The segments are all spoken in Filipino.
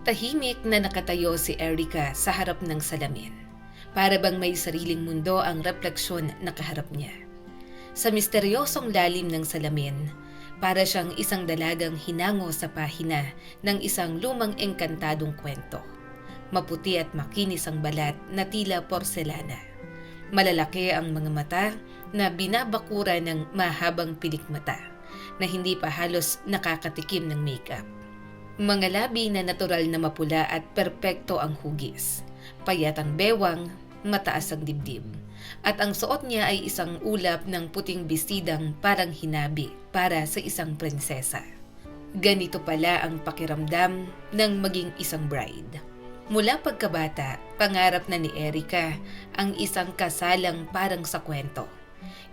Tahimik na nakatayo si Erica sa harap ng salamin. Para bang may sariling mundo ang refleksyon na kaharap niya. Sa misteryosong lalim ng salamin, para siyang isang dalagang hinango sa pahina ng isang lumang engkantadong kwento. Maputi at makinis ang balat na tila porselana. Malalaki ang mga mata na binabakura ng mahabang pilikmata na hindi pa halos nakakatikim ng makeup. Mga labi na natural na mapula at perpekto ang hugis. Payat ang bewang, mataas ang dibdib. At ang suot niya ay isang ulap ng puting bestidang parang hinabi para sa isang prinsesa. Ganito pala ang pakiramdam ng maging isang bride. Mula pagkabata, pangarap na ni Erica ang isang kasalang parang sa kwento.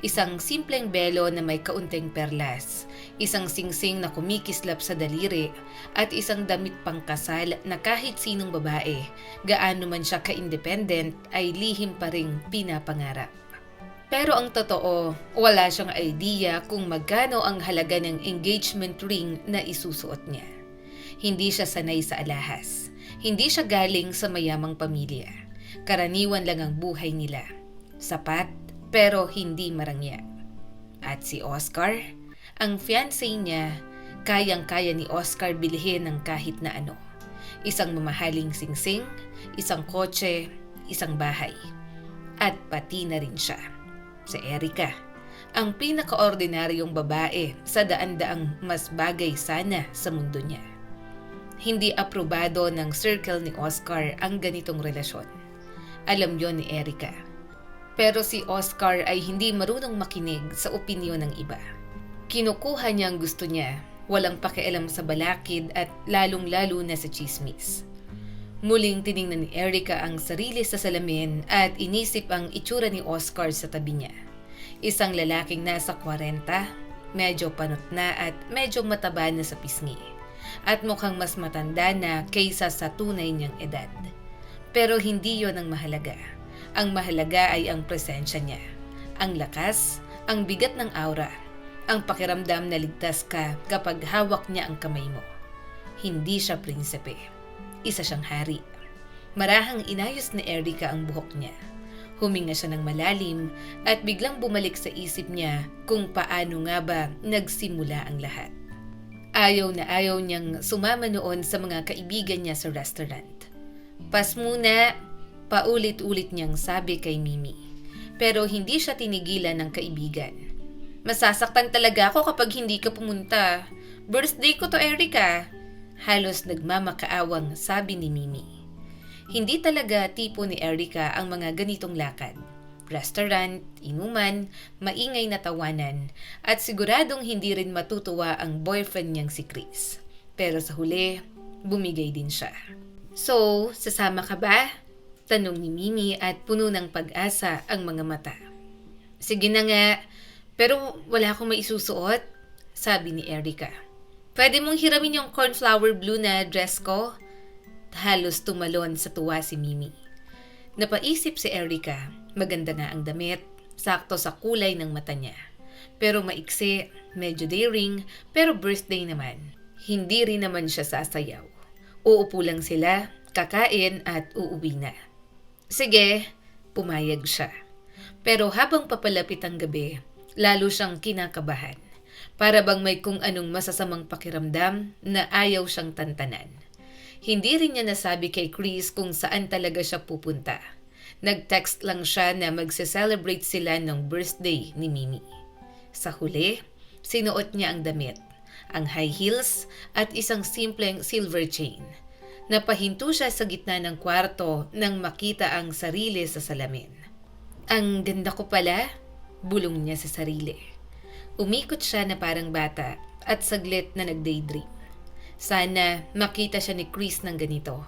Isang simpleng belo na may kaunting perlas, isang singsing na kumikislap sa daliri, at isang damit pangkasal na kahit sinong babae, gaano man siya ka-independent, ay lihim pa ring pinapangarap. Pero ang totoo, wala siyang idea kung magkano ang halaga ng engagement ring na isusuot niya. Hindi siya sanay sa alahas. Hindi siya galing sa mayamang pamilya. Karaniwan lang ang buhay nila. Sapat, pero hindi marangya. At si Oscar, ang fiancé niya, kayang-kaya ni Oscar bilhin ng kahit na ano. Isang mamahaling singsing, isang kotse, isang bahay. At pati na rin siya. Si Erica, ang pinakaordinaryong babae sa daan-daang mas bagay sana sa mundo niya. Hindi aprobado ng circle ni Oscar ang ganitong relasyon. Alam yon ni Erica. Pero si Oscar ay hindi marunong makinig sa opinyon ng iba. Kinukuha niya ang gusto niya, walang pakialam sa balakid at lalong-lalo na sa chismis. Muling tiningnan ni Erica ang sarili sa salamin at inisip ang itsura ni Oscar sa tabi niya. Isang lalaking nasa 40, medyo panot na at medyo mataba na sa pisngi. At mukhang mas matanda na kaysa sa tunay niyang edad. Pero hindi yon ang mahalaga. Ang mahalaga ay ang presensya niya. Ang lakas, ang bigat ng aura, ang pakiramdam na ligtas ka kapag hawak niya ang kamay mo. Hindi siya prinsipe. Isa siyang hari. Marahang inayos ni Erica ang buhok niya. Huminga siya ng malalim at biglang bumalik sa isip niya kung paano nga ba nagsimula ang lahat. Ayaw na ayaw niyang sumama noon sa mga kaibigan niya sa restaurant. Pas muna, paulit-ulit niyang sabi kay Mimi. Pero hindi siya tinigilan ng kaibigan. Masasaktan talaga ako kapag hindi ka pumunta. Birthday ko to, Erica. Halos nagmamakaawang sabi ni Mimi. Hindi talaga tipo ni Erica ang mga ganitong lakad. Restaurant, inuman, maingay na tawanan, at siguradong hindi rin matutuwa ang boyfriend niyang si Chris. Pero sa huli, bumigay din siya. So, sasama ka ba? Tanong ni Mimi at puno ng pag-asa ang mga mata. Sige na nga, pero wala akong maisusuot, sabi ni Erica. Pwede mong hiramin yung cornflower blue na dress ko? Halos tumalon sa tuwa si Mimi. Napaisip si Erica, maganda nga ang damit, sakto sa kulay ng mata niya. Pero maiksi, medyo daring, pero birthday naman. Hindi rin naman siya sasayaw. Uupo lang sila, kakain at uuwi na. Sige, pumayag siya. Pero habang papalapit ang gabi, lalo siyang kinakabahan. Para bang may kung anong masasamang pakiramdam na ayaw siyang tantanan. Hindi rin niya nasabi kay Chris kung saan talaga siya pupunta. Nag-text lang siya na magse-celebrate sila ng birthday ni Mimi. Sa huli, sinuot niya ang damit, ang high heels at isang simpleng silver chain. Napahinto siya sa gitna ng kwarto nang makita ang sarili sa salamin. Ang ganda ko pala, bulong niya sa sarili. Umikot siya na parang bata at saglit na nag-daydream. Sana makita siya ni Chris ng ganito.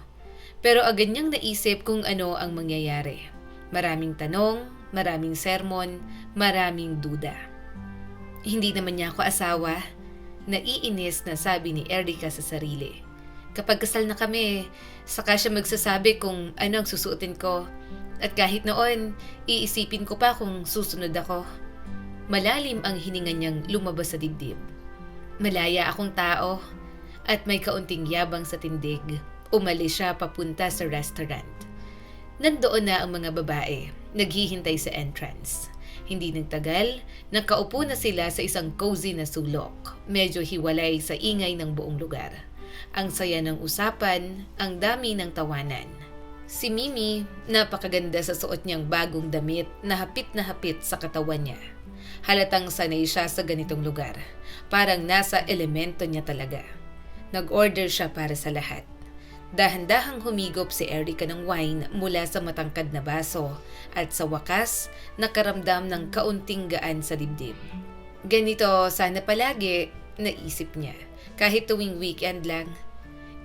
Pero agad niyang naisip kung ano ang mangyayari. Maraming tanong, maraming sermon, maraming duda. Hindi naman niya ako asawa. Naiinis na sabi ni Erica sa sarili. Kapag kasal na kami, saka siya magsasabi kung ano ang susuotin ko. At kahit noon, iisipin ko pa kung susunod ako. Malalim ang hininga niyang lumabas sa dibdib. Malaya akong tao at may kaunting yabang sa tindig Umalis siya papunta sa restaurant. Nandoon na ang mga babae, naghihintay sa entrance. Hindi nagtagal, nakaupo na sila sa isang cozy na sulok. Medyo hiwalay sa ingay ng buong lugar. Ang saya ng usapan, ang dami ng tawanan. Si Mimi, napakaganda sa suot niyang bagong damit na hapit sa katawan niya. Halatang sanay siya sa ganitong lugar. Parang nasa elemento niya talaga. Nag-order siya para sa lahat. Dahan-dahang humigop si Erica ng wine mula sa matangkad na baso at sa wakas, nakaramdam ng kaunting gaan sa dibdib. Ganito sana palagi, naisip niya. Kahit tuwing weekend lang.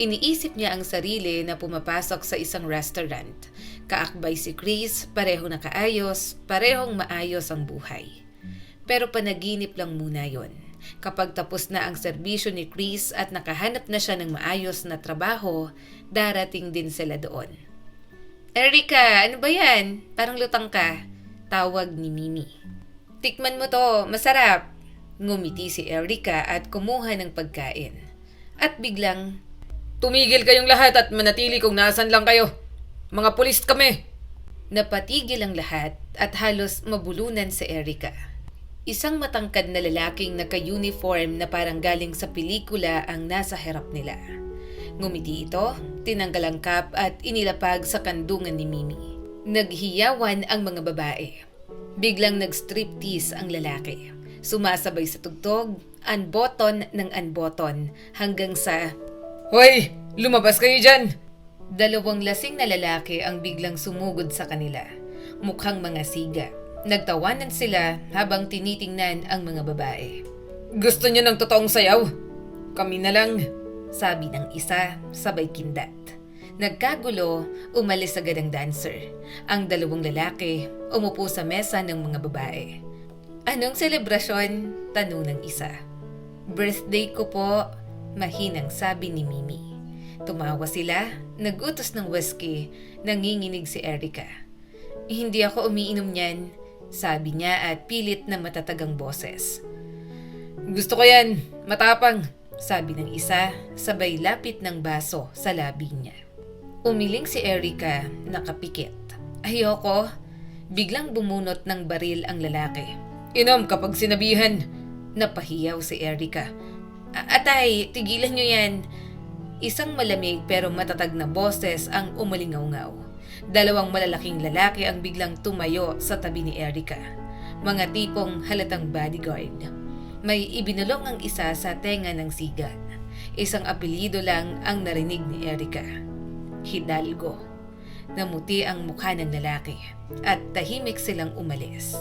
Iniisip niya ang sarili na pumapasok sa isang restaurant. Kaakbay si Chris, pareho nakaayos, parehong maayos ang buhay. Pero panaginip lang muna yon. Kapag tapos na ang serbisyo ni Chris at nakahanap na siya ng maayos na trabaho, darating din sila doon. Erica, ano ba yan? Parang lutang ka. Tawag ni Mimi. Tikman mo to, masarap. Ngumiti si Erica at kumuha ng pagkain. At biglang, tumigil kayong lahat at manatili kung nasan lang kayo. Mga pulis kami. Napatigil ang lahat at halos mabulunan si Erica. Isang matangkad na lalaking naka-uniform na parang galing sa pelikula ang nasa harap nila. Ngumiti ito, tinanggal ang cap at inilapag sa kandungan ni Mimi. Naghiyawan ang mga babae. Biglang nag-striptease ang lalaki. Sumasabay sa tugtog, unbutton ng unbutton hanggang sa, "Hoy! Lumabas kayo dyan!" Dalawang lasing na lalaki ang biglang sumugod sa kanila. Mukhang mga siga. Nagtawanan sila habang tinitingnan ang mga babae. "Gusto niyo ng totoong sayaw? Kami na lang," sabi ng isa, sabay kindat. Nagkagulo, umalis agad ang dancer. Ang dalawang lalaki umupo sa mesa ng mga babae. "Anong selebrasyon?" tanong ng isa. "Birthday ko po," mahinang sabi ni Mimi. Tumawa sila, nagutos ng whiskey, nanginginig si Erica. "Hindi ako umiinom niyan," sabi niya at pilit na matatagang boses. "Gusto ko yan, matapang," sabi ng isa, sabay lapit ng baso sa labi niya. Umiling si Erica, nakapikit. "Ayoko." Biglang bumunot ng baril ang lalaki. "Inom kapag sinabihan." Napahiyaw si Erica. "Atay, tigilan niyo yan." Isang malamig pero matatag na boses ang umalingaw-ngaw. Dalawang malalaking lalaki ang biglang tumayo sa tabi ni Erica. Mga tipong halatang bodyguard. May ibinulong ang isa sa tenga ng siga. Isang apelyido lang ang narinig ni Erica. Hidalgo. Namuti ang mukha ng lalaki at tahimik silang umalis.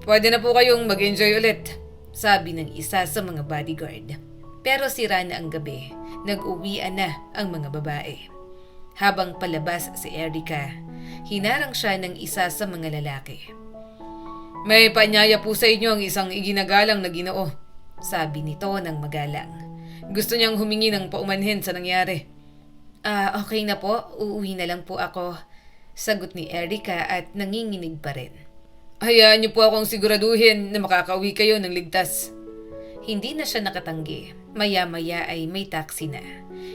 "Pwede na po kayong mag-enjoy ulit," sabi ng isa sa mga bodyguard. Pero sira na ang gabi. Nag-uwian na ang mga babae. Habang palabas si Erica, hinarang siya ng isa sa mga lalaki. "May paanyaya po sa inyo ang isang iginagalang na Ginoo," sabi nito ng magalang. "Gusto niyang humingi ng paumanhin sa nangyari." Okay na po, uuwi na lang po ako," sagot ni Erica at nanginginig pa rin. "Hayaan niyo po akong siguraduhin na makakauwi kayo ng ligtas." Hindi na siya nakatanggi. Maya-maya ay may taxi na.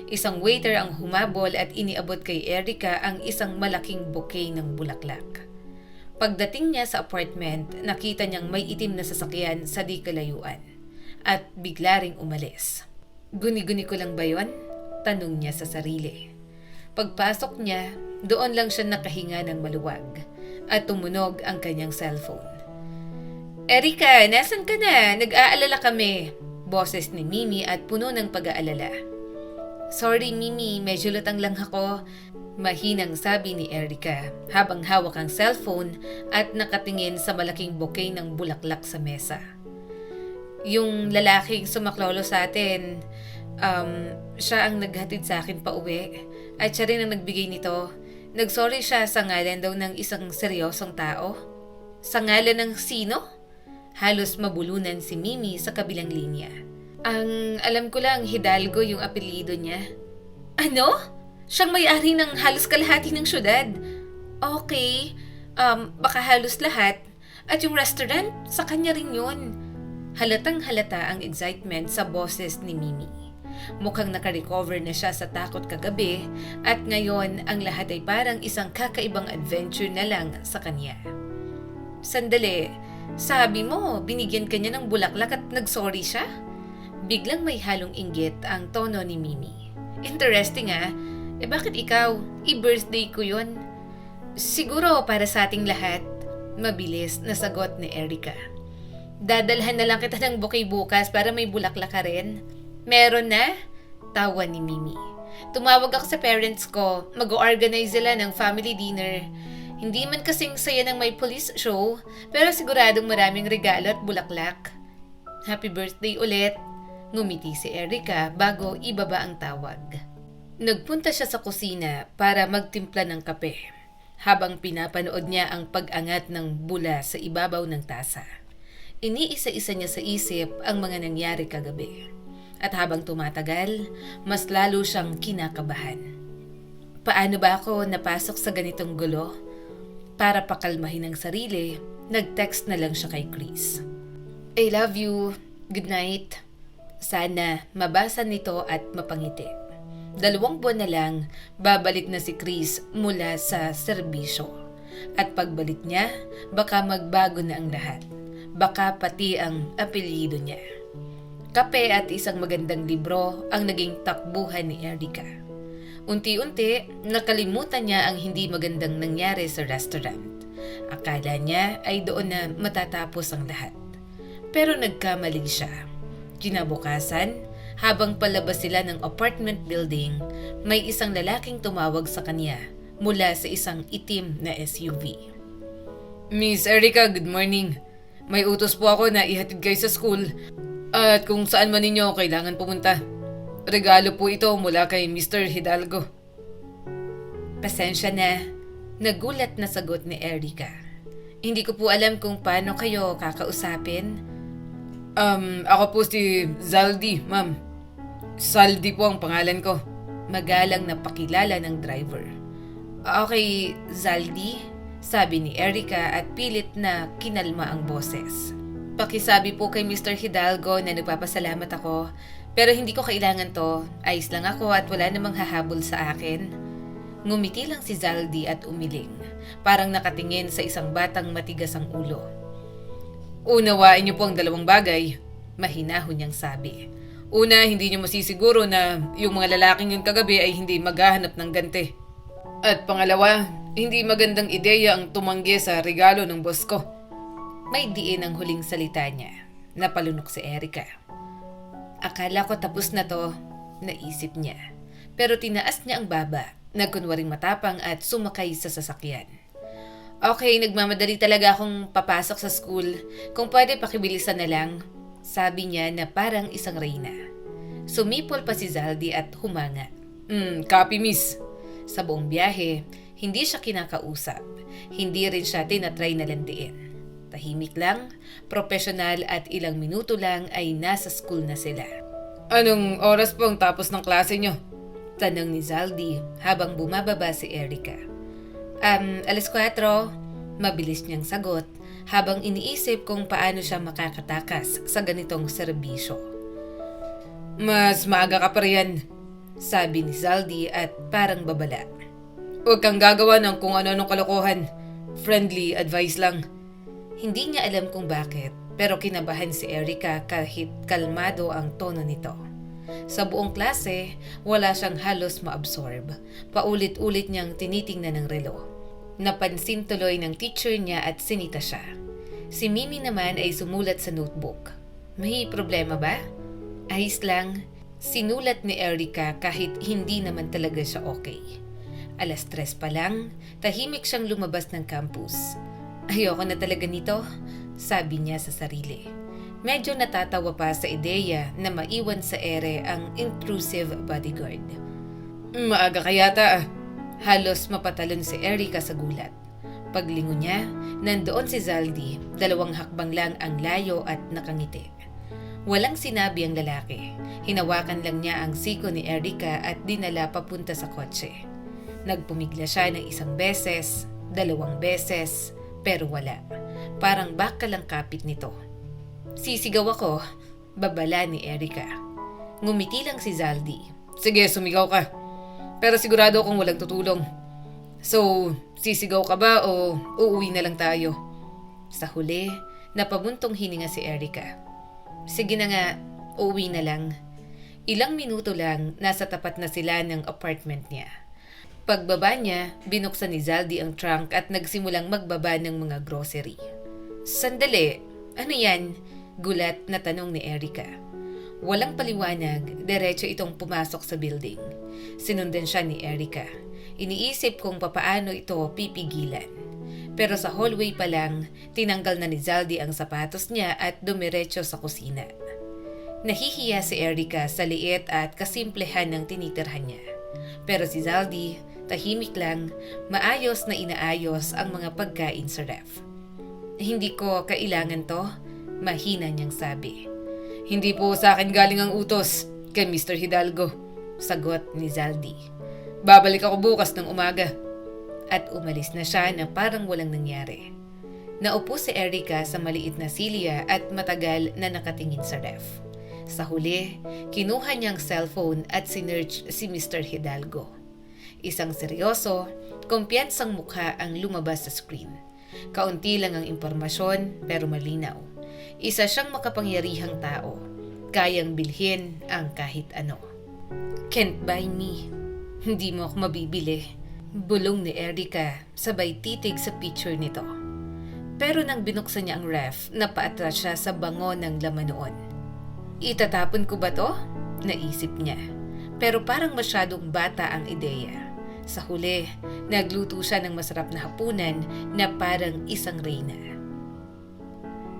Isang waiter ang humabol at iniabot kay Erica ang isang malaking bouquet ng bulaklak. Pagdating niya sa apartment, nakita niyang may itim na sasakyan sa di kalayuan. At bigla ring umalis. "Guni-guni ko lang ba yon?" tanong niya sa sarili. Pagpasok niya, doon lang siya nakahinga ng maluwag at tumunog ang kanyang cellphone. "Erica, nasan ka na? Nag-aalala kami." Boses ni Mimi at puno ng pag-aalala. "Sorry Mimi, medyo lutang lang ako," mahinang sabi ni Erica habang hawak ang cellphone at nakatingin sa malaking bouquet ng bulaklak sa mesa. "Yung lalaking sumaklolo sa atin, siya ang naghatid sa akin pa uwi at siya rin ang nagbigay nito. Nagsorry siya sa ngalan daw ng isang seryosong tao." "Sa ngalan ng sino?" Halos mabulunan si Mimi sa kabilang linya. "Ang alam ko lang, Hidalgo yung apelyido niya." "Ano? Siyang may-ari ng halos kalahati ng syudad." "Okay, baka halos lahat. At yung restaurant, sa kanya rin yun." Halatang halata ang excitement sa boses ni Mimi. Mukhang nakarecover na siya sa takot kagabi at ngayon ang lahat ay parang isang kakaibang adventure na lang sa kanya. Sandali, sabi mo binigyan ka niya ng bulaklak at nagsorry siya? Biglang may halong inggit ang tono ni Mimi. Interesting bakit ikaw? I-birthday ko yun. Siguro para sa ating lahat. Mabilis na sagot ni Erica. Dadalhan na lang kita ng bouquet bukas para may bulaklak ka rin. Meron na? Tawa ni Mimi. Tumawag ako sa parents ko. Mag-organize sila ng family dinner. Hindi man kasing saya ng may police show, pero siguradong maraming regalo at bulaklak. Happy birthday ulit. Ngumiti si Erica bago ibaba ang tawag. Nagpunta siya sa kusina para magtimpla ng kape habang pinapanood niya ang pag-angat ng bula sa ibabaw ng tasa. Iniisa-isa niya sa isip ang mga nangyari kagabi. At habang tumatagal, mas lalo siyang kinakabahan. Paano ba ako napasok sa ganitong gulo? Para pakalmahin ang sarili, nag-text na lang siya kay Chris. I love you. Good night. Sana mabasa nito at mapangiti. 2 buwan na lang, babalik na si Chris mula sa serbisyo. At pagbalik niya, baka magbago na ang lahat. Baka pati ang apelyido niya. Kape at isang magandang libro ang naging takbuhan ni Erica. Unti-unti, nakalimutan niya ang hindi magandang nangyari sa restaurant. Akala niya ay doon na matatapos ang lahat. Pero nagkamali siya. Kinabukasan, habang palabas sila ng apartment building, may isang lalaking tumawag sa kanya mula sa isang itim na SUV. Miss Erica, good morning. May utos po ako na ihatid kayo sa school at kung saan man ninyo kailangan pumunta. Regalo po ito mula kay Mr. Hidalgo. Pasensya na, nagulat na sagot ni Erica. Hindi ko po alam kung paano kayo kakausapin. Ako po si Zaldi, ma'am. Saldi po ang pangalan ko. Magalang na pakilala ng driver. Okay, Zaldi, sabi ni Erica at pilit na kinalma ang boses. Pakisabi po kay Mr. Hidalgo na nagpapasalamat ako, pero hindi ko kailangan to. Ayos lang ako at wala namang hahabol sa akin. Ngumiti lang si Zaldi at umiling, parang nakatingin sa isang batang matigas ang ulo. Unawain niyo po ang 2 bagay, mahinahon niyang sabi. Una, hindi niyo masisiguro na yung mga lalaking yun kagabi ay hindi maghahanap ng ganti. At pangalawa, hindi magandang ideya ang tumanggi sa regalo ng boss ko. May diin ang huling salita niya. Napalunok si Erica. Akala ko tapos na to, naisip niya. Pero tinaas niya ang baba, nagkunwaring matapang at sumakay sa sasakyan. Okay, nagmamadali talaga akong papasok sa school. Kung pwede pakibilisan na lang, sabi niya na parang isang reyna. Sumipol pa si Zaldi at humanga. Copy miss. Sa buong biyahe, hindi siya kinakausap. Hindi rin siya tinatry na landiin. Tahimik lang, profesional at ilang minuto lang ay nasa school na sila. Anong oras po ang tapos ng klase niyo? Tanong ni Zaldi habang bumababa si Erica. 4:00, mabilis niyang sagot habang iniisip kung paano siya makakatakas sa ganitong serbisyo. Mas maaga ka pa riyan, sabi ni Zaldi at parang babala. Huwag kang gagawa ng kung ano-anong kalokohan. Friendly advice lang. Hindi niya alam kung bakit, pero kinabahan si Erica kahit kalmado ang tono nito. Sa buong klase, wala siyang halos ma-absorb. Paulit-ulit niyang tinitingnan ng relo. Napansin tuloy ng teacher niya at sinita siya. Si Mimi naman ay sumulat sa notebook. May problema ba? Ayos lang. Sinulat ni Erica kahit hindi naman talaga siya okay. 3:00 pa lang, tahimik siyang lumabas ng campus. Ayoko na talaga nito, sabi niya sa sarili. Medyo natatawa pa sa ideya na maiwan sa ere ang intrusive bodyguard. Maaga ka yata Halos mapatalon si Erica sa gulat. Paglingon niya, nandoon si Zaldi, 2 hakbang lang ang layo at nakangiti. Walang sinabi ang lalaki. Hinawakan lang niya ang siko ni Erica at dinala papunta sa kotse. Nagpumigla siya ng 1 beses, 2 beses, pero wala. Parang baka lang kapit nito. Sisigaw ako, babala ni Erica. Ngumiti lang si Zaldi. Sige, sumigaw ka. Pero sigurado akong walang tutulong. So, sisigaw ka ba o uuwi na lang tayo? Sa huli, napabuntong hininga si Erica. Sige na nga, uuwi na lang. Ilang minuto lang, nasa tapat na sila ng apartment niya. Pagbaba niya, binuksan ni Zaldi ang trunk at nagsimulang magbaba ng mga grocery. Sandali, ano yan? Gulat na tanong ni Erica. Walang paliwanag, diretso itong pumasok sa building. Sinundan siya ni Erica. Iniisip kung papaano ito pipigilan. Pero sa hallway pa lang, tinanggal na ni Zaldi ang sapatos niya at dumiretso sa kusina. Nahihiya si Erica sa liit at kasimplehan ng tinitirhan niya. Pero si Zaldi, tahimik lang, maayos na inaayos ang mga pagkain sa ref. Hindi ko kailangan to, mahina niyang sabi. Hindi po sa akin galing ang utos kay Mr. Hidalgo, sagot ni Zaldi. Babalik ako bukas ng umaga. At umalis na siya na parang walang nangyari. Naupo si Erica sa maliit na silya at matagal na nakatingin sa ref. Sa huli, kinuha niyang cellphone at sinearch si Mr. Hidalgo. Isang seryoso, kumpiyansang mukha ang lumabas sa screen. Kaunti lang ang impormasyon pero malinaw. Isa siyang makapangyarihang tao. Kayang bilhin ang kahit ano. Can't buy me. Hindi mo ako mabibili. Bulong ni Erica sabay titig sa picture nito. Pero nang binuksan niya ang ref, napaatras siya sa bango ng laman noon. Itatapon ko ba to? Naisip niya. Pero parang masyadong bata ang ideya. Sa huli, nagluto siya ng masarap na hapunan na parang isang reyna.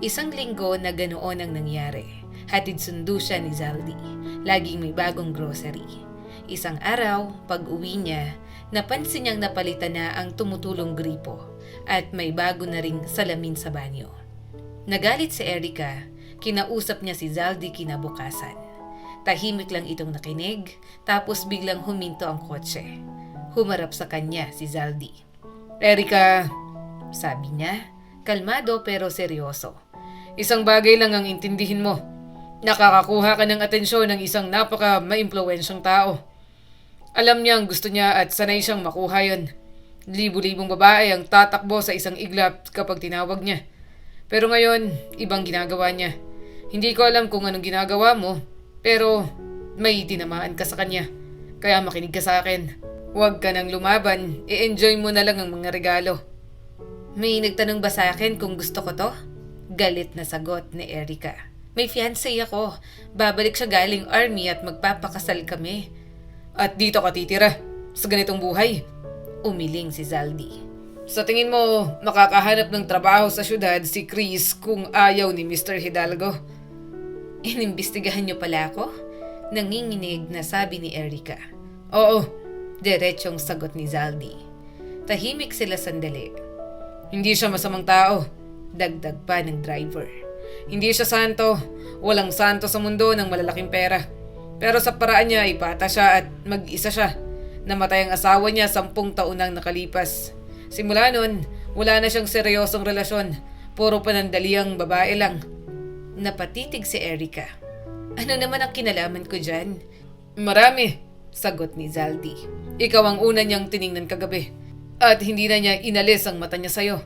Isang linggo na ganoon ang nangyari. Hatid sundo siya ni Zaldi. Laging may bagong grocery. Isang araw, pag-uwi niya, napansin niyang napalitan na ang tumutulong gripo at may bago na ring salamin sa banyo. Nagalit si Erica, kinausap niya si Zaldi kinabukasan. Tahimik lang itong nakinig, tapos biglang huminto ang kotse. Humarap sa kanya si Zaldi. Erica, sabi niya, kalmado pero seryoso. Isang bagay lang ang intindihin mo. Nakakakuha ka ng atensyon ng isang napaka-maimpluwensyang tao. Alam niyang gusto niya at sanay siyang makuha yun. Libu-libong babae ang tatakbo sa isang iglap kapag tinawag niya. Pero ngayon, ibang ginagawa niya. Hindi ko alam kung anong ginagawa mo, pero may tinamaan ka sa kanya. Kaya makinig ka sa akin. Huwag ka nang lumaban, i-enjoy mo na lang ang mga regalo. May nagtanong ba sa akin kung gusto ko to? Galit na sagot ni Erica. May fiancé ako. Babalik siya galing army at magpapakasal kami. At dito ka titira, sa ganitong buhay. Umiling si Zaldi. Sa tingin mo, makakahanap ng trabaho sa syudad si Chris kung ayaw ni Mr. Hidalgo? Inimbestigahan niyo pala ako? Nanginginig na sabi ni Erica. Oo, diretsong sagot ni Zaldi. Tahimik sila sandali. Hindi siya masamang tao, dagdag pa ng driver. Hindi siya santo, walang santo sa mundo ng malalaking pera. Pero sa paraan niya, ipata siya at mag-isa siya. Namatay ang asawa niya 10 taon nang nakalipas. Simula nun, wala na siyang seryosong relasyon. Puro panandaliang babae lang. Napatitig si Erica. Ano naman ang kinalaman ko dyan? Marami, sagot ni Zaldi. Ikaw ang una niyang tiningnan kagabi. At hindi na niya inalis ang mata niya sa'yo.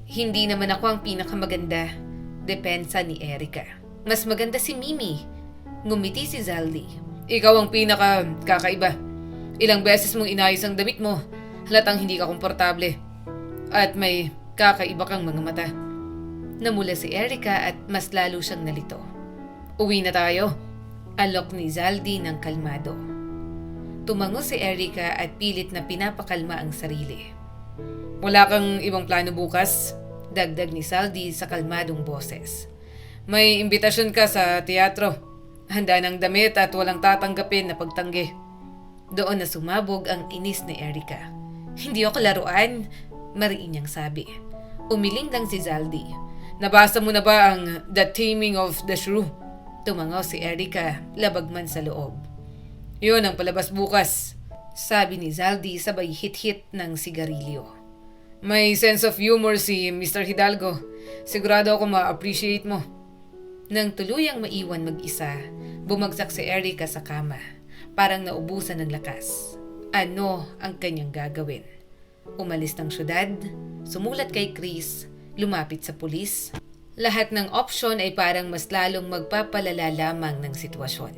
Hindi naman ako ang pinakamaganda. Depensa ni Erica. Mas maganda si Mimi. Ngumiti si Zaldi. Ikaw ang pinaka-kakaiba. Ilang beses mong inayos ang damit mo. Halatang hindi ka komportable. At may kakaiba kang mga mata. Namula si Erica at mas lalo siyang nalito. Uwi na tayo. Alok ni Zaldi ng kalmado. Tumango si Erica at pilit na pinapakalma ang sarili. Wala kang ibang plano bukas? Dagdag ni Zaldi sa kalmadong boses. May imbitasyon ka sa teatro. Handa ng damit at walang tatanggapin na pagtanggi. Doon na sumabog ang inis ni Erica. Hindi ako laruan, mariin niyang sabi. Umiling lang si Zaldi. Nabasa mo na ba ang The Taming of the Shrew? Tumangaw si Erica, labag man sa loob. Yun ang palabas bukas, sabi ni Zaldi sabay hit-hit ng sigarilyo. May sense of humor si Mr. Hidalgo. Sigurado ako ma-appreciate mo. Nang tuluyang maiwan mag-isa, bumagsak si Erica sa kama. Parang naubusan ng lakas. Ano ang kanyang gagawin? Umalis ng syudad, sumulat kay Chris, lumapit sa pulis. Lahat ng opsyon ay parang mas lalong magpapalala lamang ng sitwasyon.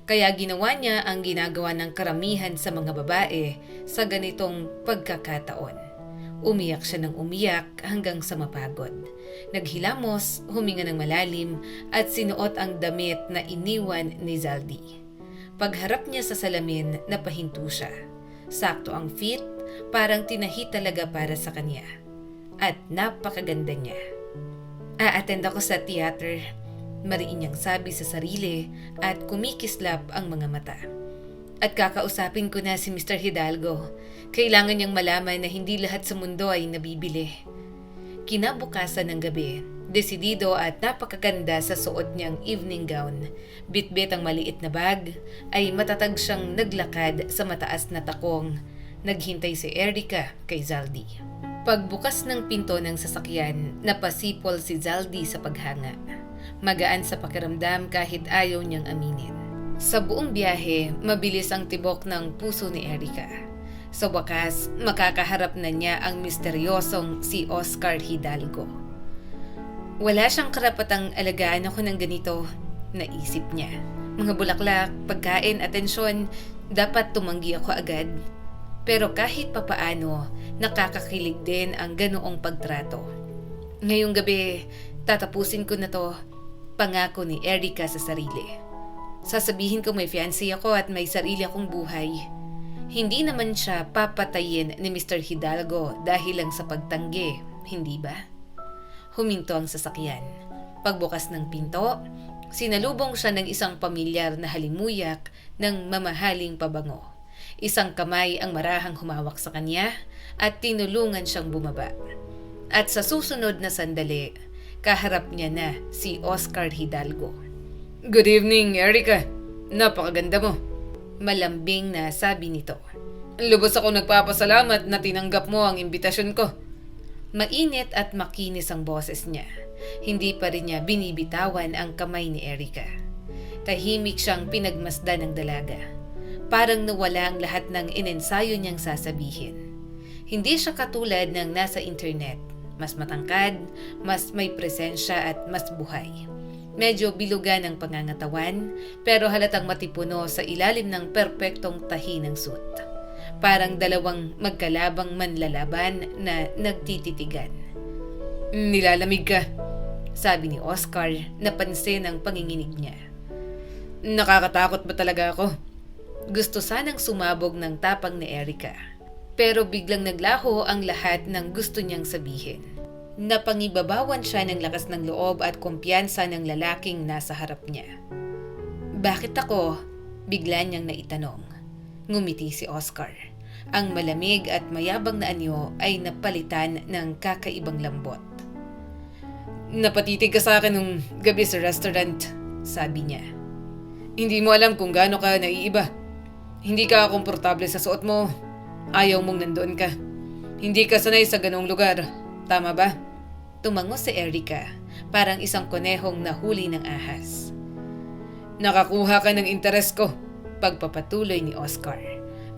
Kaya ginawa niya ang ginagawa ng karamihan sa mga babae sa ganitong pagkakataon. Umiyak siya ng umiyak hanggang sa mapagod. Naghilamos, huminga ng malalim at sinuot ang damit na iniwan ni Zaldy. Pagharap niya sa salamin, napahinto siya. Sakto ang fit, parang tinahi talaga para sa kanya. At napakaganda niya. "A-attend ako sa theater," mariin niyang sabi sa sarili at kumikislap ang mga mata. "At kakausapin ko na si Mr. Hidalgo. Kailangan niyang malaman na hindi lahat sa mundo ay nabibili." Kinabukasan ng gabi, desidido at napakaganda sa suot niyang evening gown, bitbit ang maliit na bag, ay matatag siyang naglakad sa mataas na takong. Naghintay si Erica kay Zaldy. Pagbukas ng pinto ng sasakyan, napasipol si Zaldy sa paghanga. Magaan sa pakiramdam kahit ayaw niyang aminin. Sa buong biyahe, mabilis ang tibok ng puso ni Erica. Sa wakas, makakaharap na niya ang misteryosong si Oscar Hidalgo. Wala siyang karapatang alagaan ako ng ganito, naisip niya. Mga bulaklak, pagkain, atensyon, dapat tumanggi ako agad. Pero kahit papaano, nakakakilig din ang ganoong pagtrato. Ngayong gabi, tatapusin ko na to, pangako ni Erica sa sarili. Sasabihin ko may fiancé ako at may sarili akong buhay. Hindi naman siya papatayin ni Mr. Hidalgo dahil lang sa pagtanggi, hindi ba? Huminto ang sasakyan. Pagbukas ng pinto, sinalubong siya ng isang pamilyar na halimuyak ng mamahaling pabango. Isang kamay ang marahang humawak sa kanya at tinulungan siyang bumaba. At sa susunod na sandali, kaharap niya na si Oscar Hidalgo. "Good evening, Erica. Napakaganda mo." Malambing na sabi nito. "Lubos ako nagpapasalamat na tinanggap mo ang imbitasyon ko." Mainit at makinis ang boses niya. Hindi pa rin niya binibitawan ang kamay ni Erica. Tahimik siyang pinagmasdan ng dalaga. Parang nawala ang lahat ng inensayo niyang sasabihin. Hindi siya katulad ng nasa internet. Mas matangkad, mas may presensya at mas buhay. Medyo bilugan ang pangangatawan, pero halatang matipuno sa ilalim ng perpektong tahi ng suit. Parang dalawang magkalabang manlalaban na nagtititigan. "Nilalamig ka," sabi ni Oscar, napansin ang panginginig niya. "Nakakatakot ba talaga ako?" Gusto sanang sumabog ng tapang ni Erica. Pero biglang naglaho ang lahat ng gusto niyang sabihin. Napangibabawan siya ng lakas ng loob at kumpiyansa ng lalaking nasa harap niya. "Bakit ako?" bigla niyang naitanong. Ngumiti si Oscar. Ang malamig at mayabang na anyo ay napalitan ng kakaibang lambot. "Napatitig ka sa akin nung gabi sa restaurant," sabi niya. "Hindi mo alam kung gaano ka naiiba. Hindi ka komportable sa suot mo. Ayaw mong nandoon ka. Hindi ka sanay sa ganong lugar. Tama ba?" Tumango si Erica, parang isang konehong nahuli ng ahas. "Nakakuha ka ng interes ko," pagpapatuloy ni Oscar.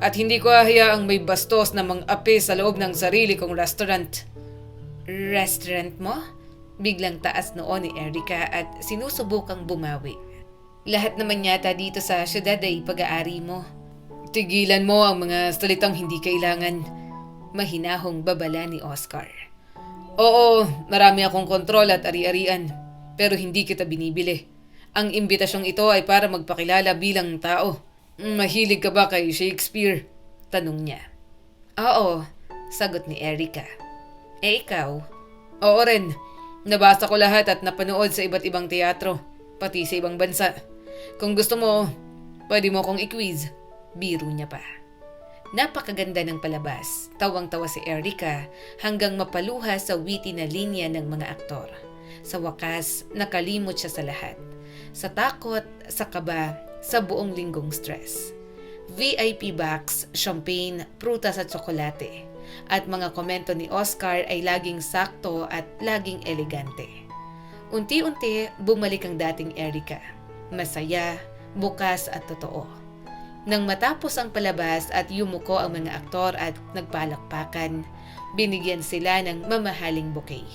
"At hindi ko hahayaang may bastos na mang-api sa loob ng sarili kong restaurant." "Restaurant mo?" Biglang taas noo ni Erica at sinusubukang bumawi. "Lahat naman yata dito sa syudad ay pag-aari mo." "Tigilan mo ang mga salitang hindi kailangan." Mahinahong babala ni Oscar. "Oo, marami akong kontrol at ari-arian, pero hindi kita binibili. Ang imbitasyong ito ay para magpakilala bilang tao. Mahilig ka ba kay Shakespeare?" tanong niya. "Oo," sagot ni Erica. "Eh ikaw?" "Oo rin. Nabasa ko lahat at napanood sa iba't ibang teatro, pati sa ibang bansa. Kung gusto mo, pwede mo akong i-quiz." Biro niya pa. Napakaganda ng palabas. Tawang-tawa si Erica hanggang mapaluha sa witty na linya ng mga aktor. Sa wakas, nakalimot siya sa lahat. Sa takot, sa kaba, sa buong linggong stress. VIP box, champagne, prutas at tsokolate. At mga komento ni Oscar ay laging sakto at laging elegante. Unti-unti, bumalik ang dating Erica. Masaya, bukas at totoo. Nang matapos ang palabas at yumuko ang mga aktor at nagpalakpakan, binigyan sila ng mamahaling bouquet.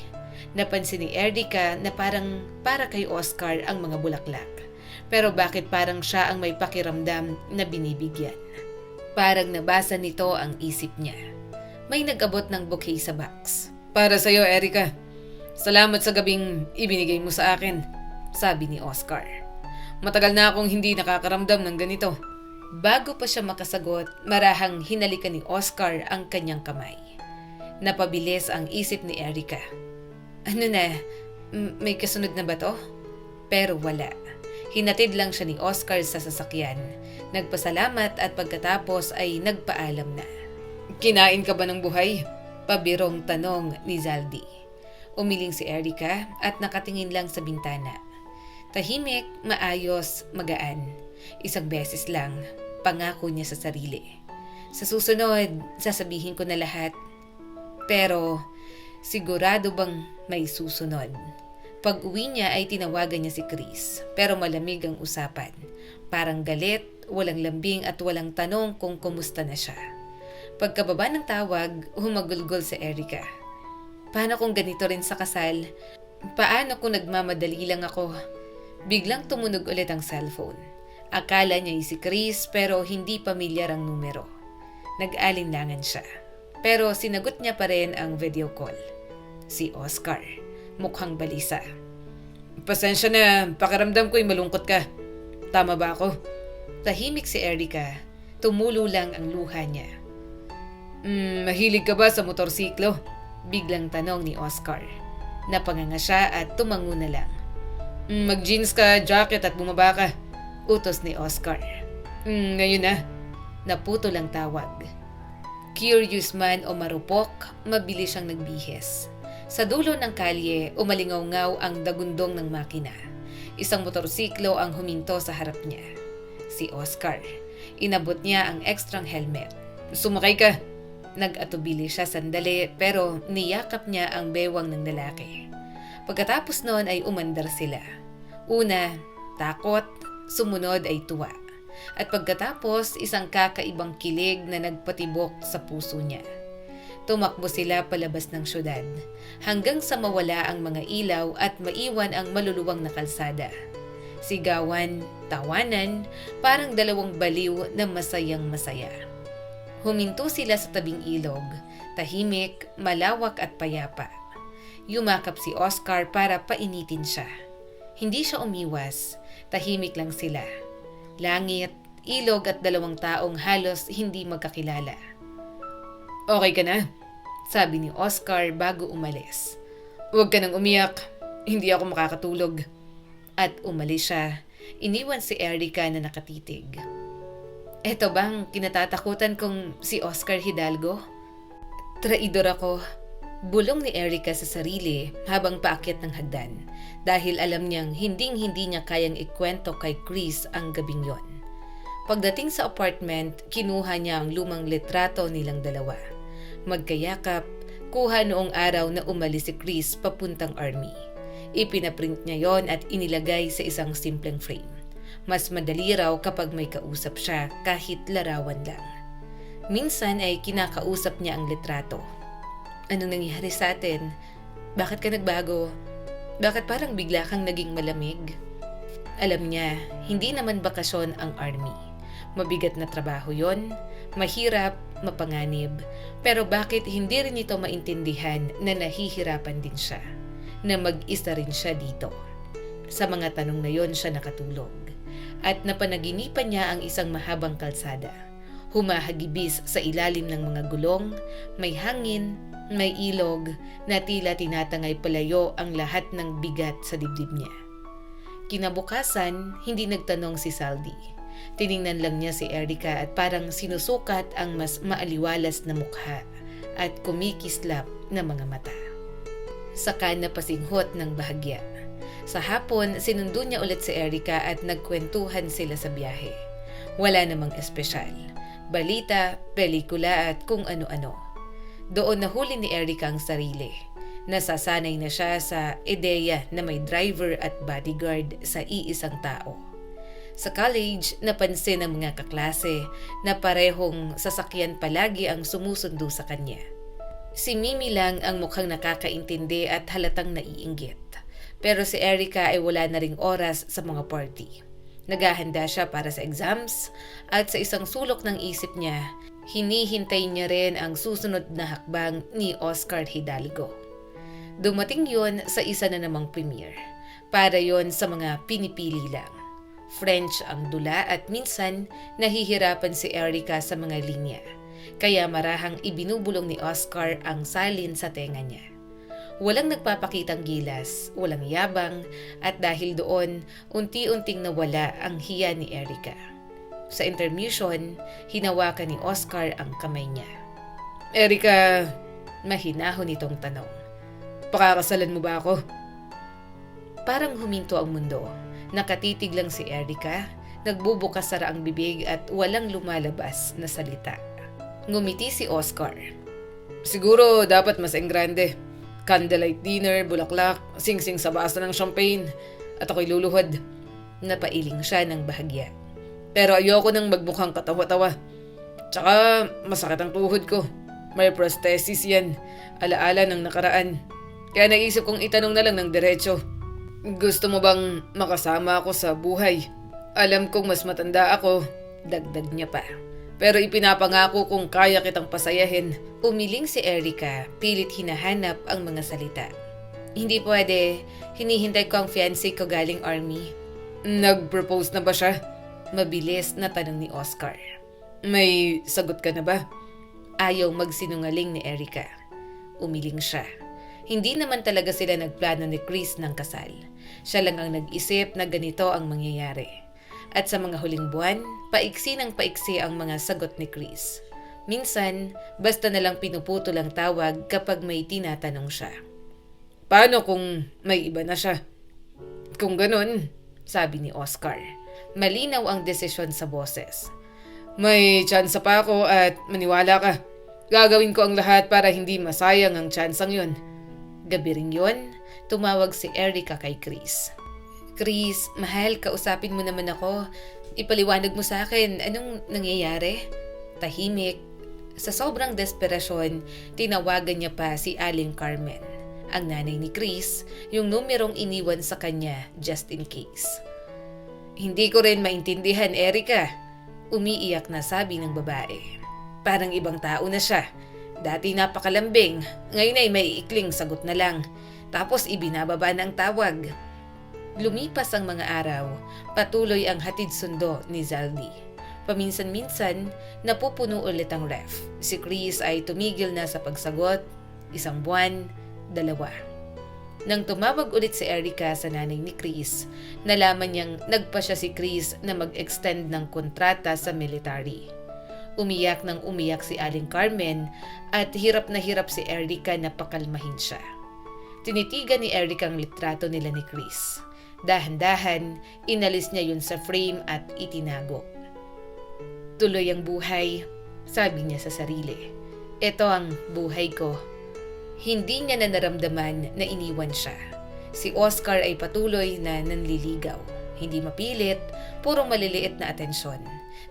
Napansin ni Erica na parang para kay Oscar ang mga bulaklak. Pero bakit parang siya ang may pakiramdam na binibigyan? Parang nabasa nito ang isip niya. May nag-abot ng bouquet sa box. Para sa'yo, Erica. Salamat sa gabing ibinigay mo sa akin, sabi ni Oscar. Matagal na akong hindi nakakaramdam ng ganito. Bago pa siya makasagot, marahang hinalikan ni Oscar ang kanyang kamay. Napabilis ang isip ni Erica. Ano na? May kasunod na ba to? Pero wala. Hinatid lang siya ni Oscar sa sasakyan. Nagpasalamat at pagkatapos ay nagpaalam na. Kinain ka ba ng buhay? Pabirong tanong ni Zaldi. Umiling si Erica at nakatingin lang sa bintana. Tahimik, maayos, magaan. Isang beses lang, pangako niya sa sarili. Sa susunod, sasabihin ko na lahat. Pero, sigurado bang may susunod? Pag uwi niya ay tinawagan niya si Chris, pero malamig ang usapan. Parang galit, walang lambing at walang tanong kung kumusta na siya. Pagkababa ng tawag, humagulgol si Erica. Paano kung ganito rin sa kasal? Paano kung nagmamadali lang ako? Biglang tumunog ulit ang cellphone. Akala niya si Chris pero hindi pamilyar ang numero. Nag-alinlangan siya. Pero sinagot niya pa rin ang video call. Si Oscar. Mukhang balisa. Pasensya na, pakiramdam ko'y malungkot ka. Tama ba ako? Tahimik si Erica. Tumulo lang ang luha niya. Mahilig ka ba sa motorsiklo? Biglang tanong ni Oscar. Napanganga siya at tumango na lang. Mag-jeans ka, jacket at bumaba ka. Utos ni Oscar. Ngayon na. Naputol ang tawag. Curious man o marupok, mabilis siyang nagbihis. Sa dulo ng kalye, umalingaw-ngaw ang dagundong ng makina. Isang motorsiklo ang huminto sa harap niya. Si Oscar. Inabot niya ang ekstrang helmet. Sumakay ka. Nag-atubili siya sandali pero niyakap niya ang bewang ng lalaki. Pagkatapos noon ay umandar sila. Una, takot, sumunod ay tuwa. At pagkatapos, isang kakaibang kilig na nagpatibok sa puso niya. Tumakbo sila palabas ng syudad, hanggang sa mawala ang mga ilaw at maiwan ang maluluwang na kalsada. Sigawan, tawanan, parang dalawang baliw na masayang masaya. Huminto sila sa tabing ilog, tahimik, malawak at payapa. Yumakap si Oscar para painitin siya. Hindi siya umiwas, tahimik lang sila. Langit, ilog at dalawang taong halos hindi magkakilala. Okay ka na? Sabi ni Oscar bago umalis. Huwag ka nang umiyak, hindi ako makakatulog. At umalis siya, iniwan si Erica na nakatitig. Eto bang kinatatakutan kong si Oscar Hidalgo? Traidor ako. Bulong ni Erica sa sarili habang paakyat ng hagdan dahil alam niyang hinding-hindi niya kayang ikwento kay Chris ang gabing yon. Pagdating sa apartment, kinuha niya ang lumang litrato nilang dalawa. Magkayakap, kuha noong araw na umalis si Chris papuntang army. Ipinaprint niya yon at inilagay sa isang simpleng frame. Mas madali raw kapag may kausap siya kahit larawan lang. Minsan ay kinakausap niya ang litrato. Anong nangyari sa atin? Bakit ka nagbago? Bakit parang bigla kang naging malamig? Alam niya, hindi naman bakasyon ang army. Mabigat na trabaho yon, mahirap, mapanganib. Pero bakit hindi rin ito maintindihan na nahihirapan din siya? Na mag-isa rin siya dito. Sa mga tanong na yon siya nakatulog. At napanaginipan niya ang isang mahabang kalsada. Humahagibis sa ilalim ng mga gulong, may hangin, may ilog na tila tinatangay palayo ang lahat ng bigat sa dibdib niya. Kinabukasan, hindi nagtanong si Zaldi. Tiningnan lang niya si Erica at parang sinusukat ang mas maaliwalas na mukha at kumikislap na mga mata. Saka napasinghot ng bahagya. Sa hapon, sinundo niya ulit si Erica at nagkwentuhan sila sa biyahe. Wala namang espesyal. Balita, pelikula at kung ano-ano. Doon nahuli ni Erica ang sarili. Nasasanay na siya sa ideya na may driver at bodyguard sa iisang tao. Sa college, napansin ng mga kaklase na parehong sasakyan palagi ang sumusundo sa kanya. Si Mimi lang ang mukhang nakakaintindi at halatang naiinggit. Pero si Erica ay wala na ring oras sa mga party. Naghahanda siya para sa exams at sa isang sulok ng isip niya, hinihintay niya rin ang susunod na hakbang ni Oscar Hidalgo. Dumating yon sa isa na namang premiere. Para yon sa mga pinipili lang. French ang dula at minsan nahihirapan si Erica sa mga linya. Kaya marahang ibinubulong ni Oscar ang salin sa tenga niya. Walang nagpapakitang gilas, walang yabang, at dahil doon, unti-unting nawala ang hiya ni Erica. Sa intermission, hinawakan ni Oscar ang kamay niya. Erica, mahinahon itong tanong. Pakakasalan mo ba ako? Parang huminto ang mundo. Nakatitig lang si Erica, nagbubukas sara ang bibig at walang lumalabas na salita. Ngumiti si Oscar. Siguro dapat mas enggrande. Candlelight dinner, bulaklak, sing-sing sa baso ng champagne, at ako'y luluhod. Napailing siya ng bahagya. Pero ayoko nang magmukhang katawa-tawa. Tsaka masakit ang tuhod ko. May prosthesis yan, alaala ng nakaraan. Kaya naisip kong itanong na lang ng diretso. Gusto mo bang makasama ako sa buhay? Alam kong mas matanda ako, dagdag niya pa. Pero ipinapangako kong kaya kitang pasayahin. Umiling si Erica, pilit hinahanap ang mga salita. Hindi pwede, hinihintay ko ang fiancé ko galing army. Nag-propose na ba siya? Mabilis na tanong ni Oscar. May sagot ka na ba? Ayaw magsinungaling ni Erica. Umiling siya. Hindi naman talaga sila nagplano ni Chris ng kasal. Siya lang ang nag-isip na ganito ang mangyayari. At sa mga huling buwan, paiksi ng paiksi ang mga sagot ni Chris. Minsan, basta na lang pinuputol ang tawag kapag may tinatanong siya. Paano kung may iba na siya? Kung ganun, sabi ni Oscar. Malinaw ang desisyon sa boses. May tsansa pa ako at maniwala ka. Gagawin ko ang lahat para hindi masayang ang tsansang yun. Gabi rin yun, tumawag si Erica kay Chris. Chris, mahal, kausapin mo naman ako. Ipaliwanag mo sa akin, anong nangyayari? Tahimik. Sa sobrang desperasyon, tinawagan niya pa si Aling Carmen, ang nanay ni Chris, yung numerong iniwan sa kanya just in case. Hindi ko rin maintindihan, Erica. Umiiyak na sabi ng babae. Parang ibang tao na siya. Dati napakalambing, ngayon ay may ikling sagot na lang. Tapos ibinababa ng tawag. Lumipas ang mga araw, patuloy ang hatid sundo ni Zaldi. Paminsan-minsan, napupuno ulit ang ref. Si Chris ay tumigil na sa pagsagot, 1 buwan, 2. Nang tumawag ulit si Erica sa nanay ni Chris, nalaman niyang nagpa siya si Chris na mag-extend ng kontrata sa military. Umiyak nang umiyak si Aling Carmen at hirap na hirap si Erica na pakalmahin siya. Tinitigan ni Erica ang litrato nila ni Chris. Dahan-dahan, inalis niya yun sa frame at itinago. Tuloy ang buhay, sabi niya sa sarili. Ito ang buhay ko. Hindi niya na naramdaman na iniwan siya. Si Oscar ay patuloy na nanliligaw. Hindi mapilit, puro maliliit na atensyon.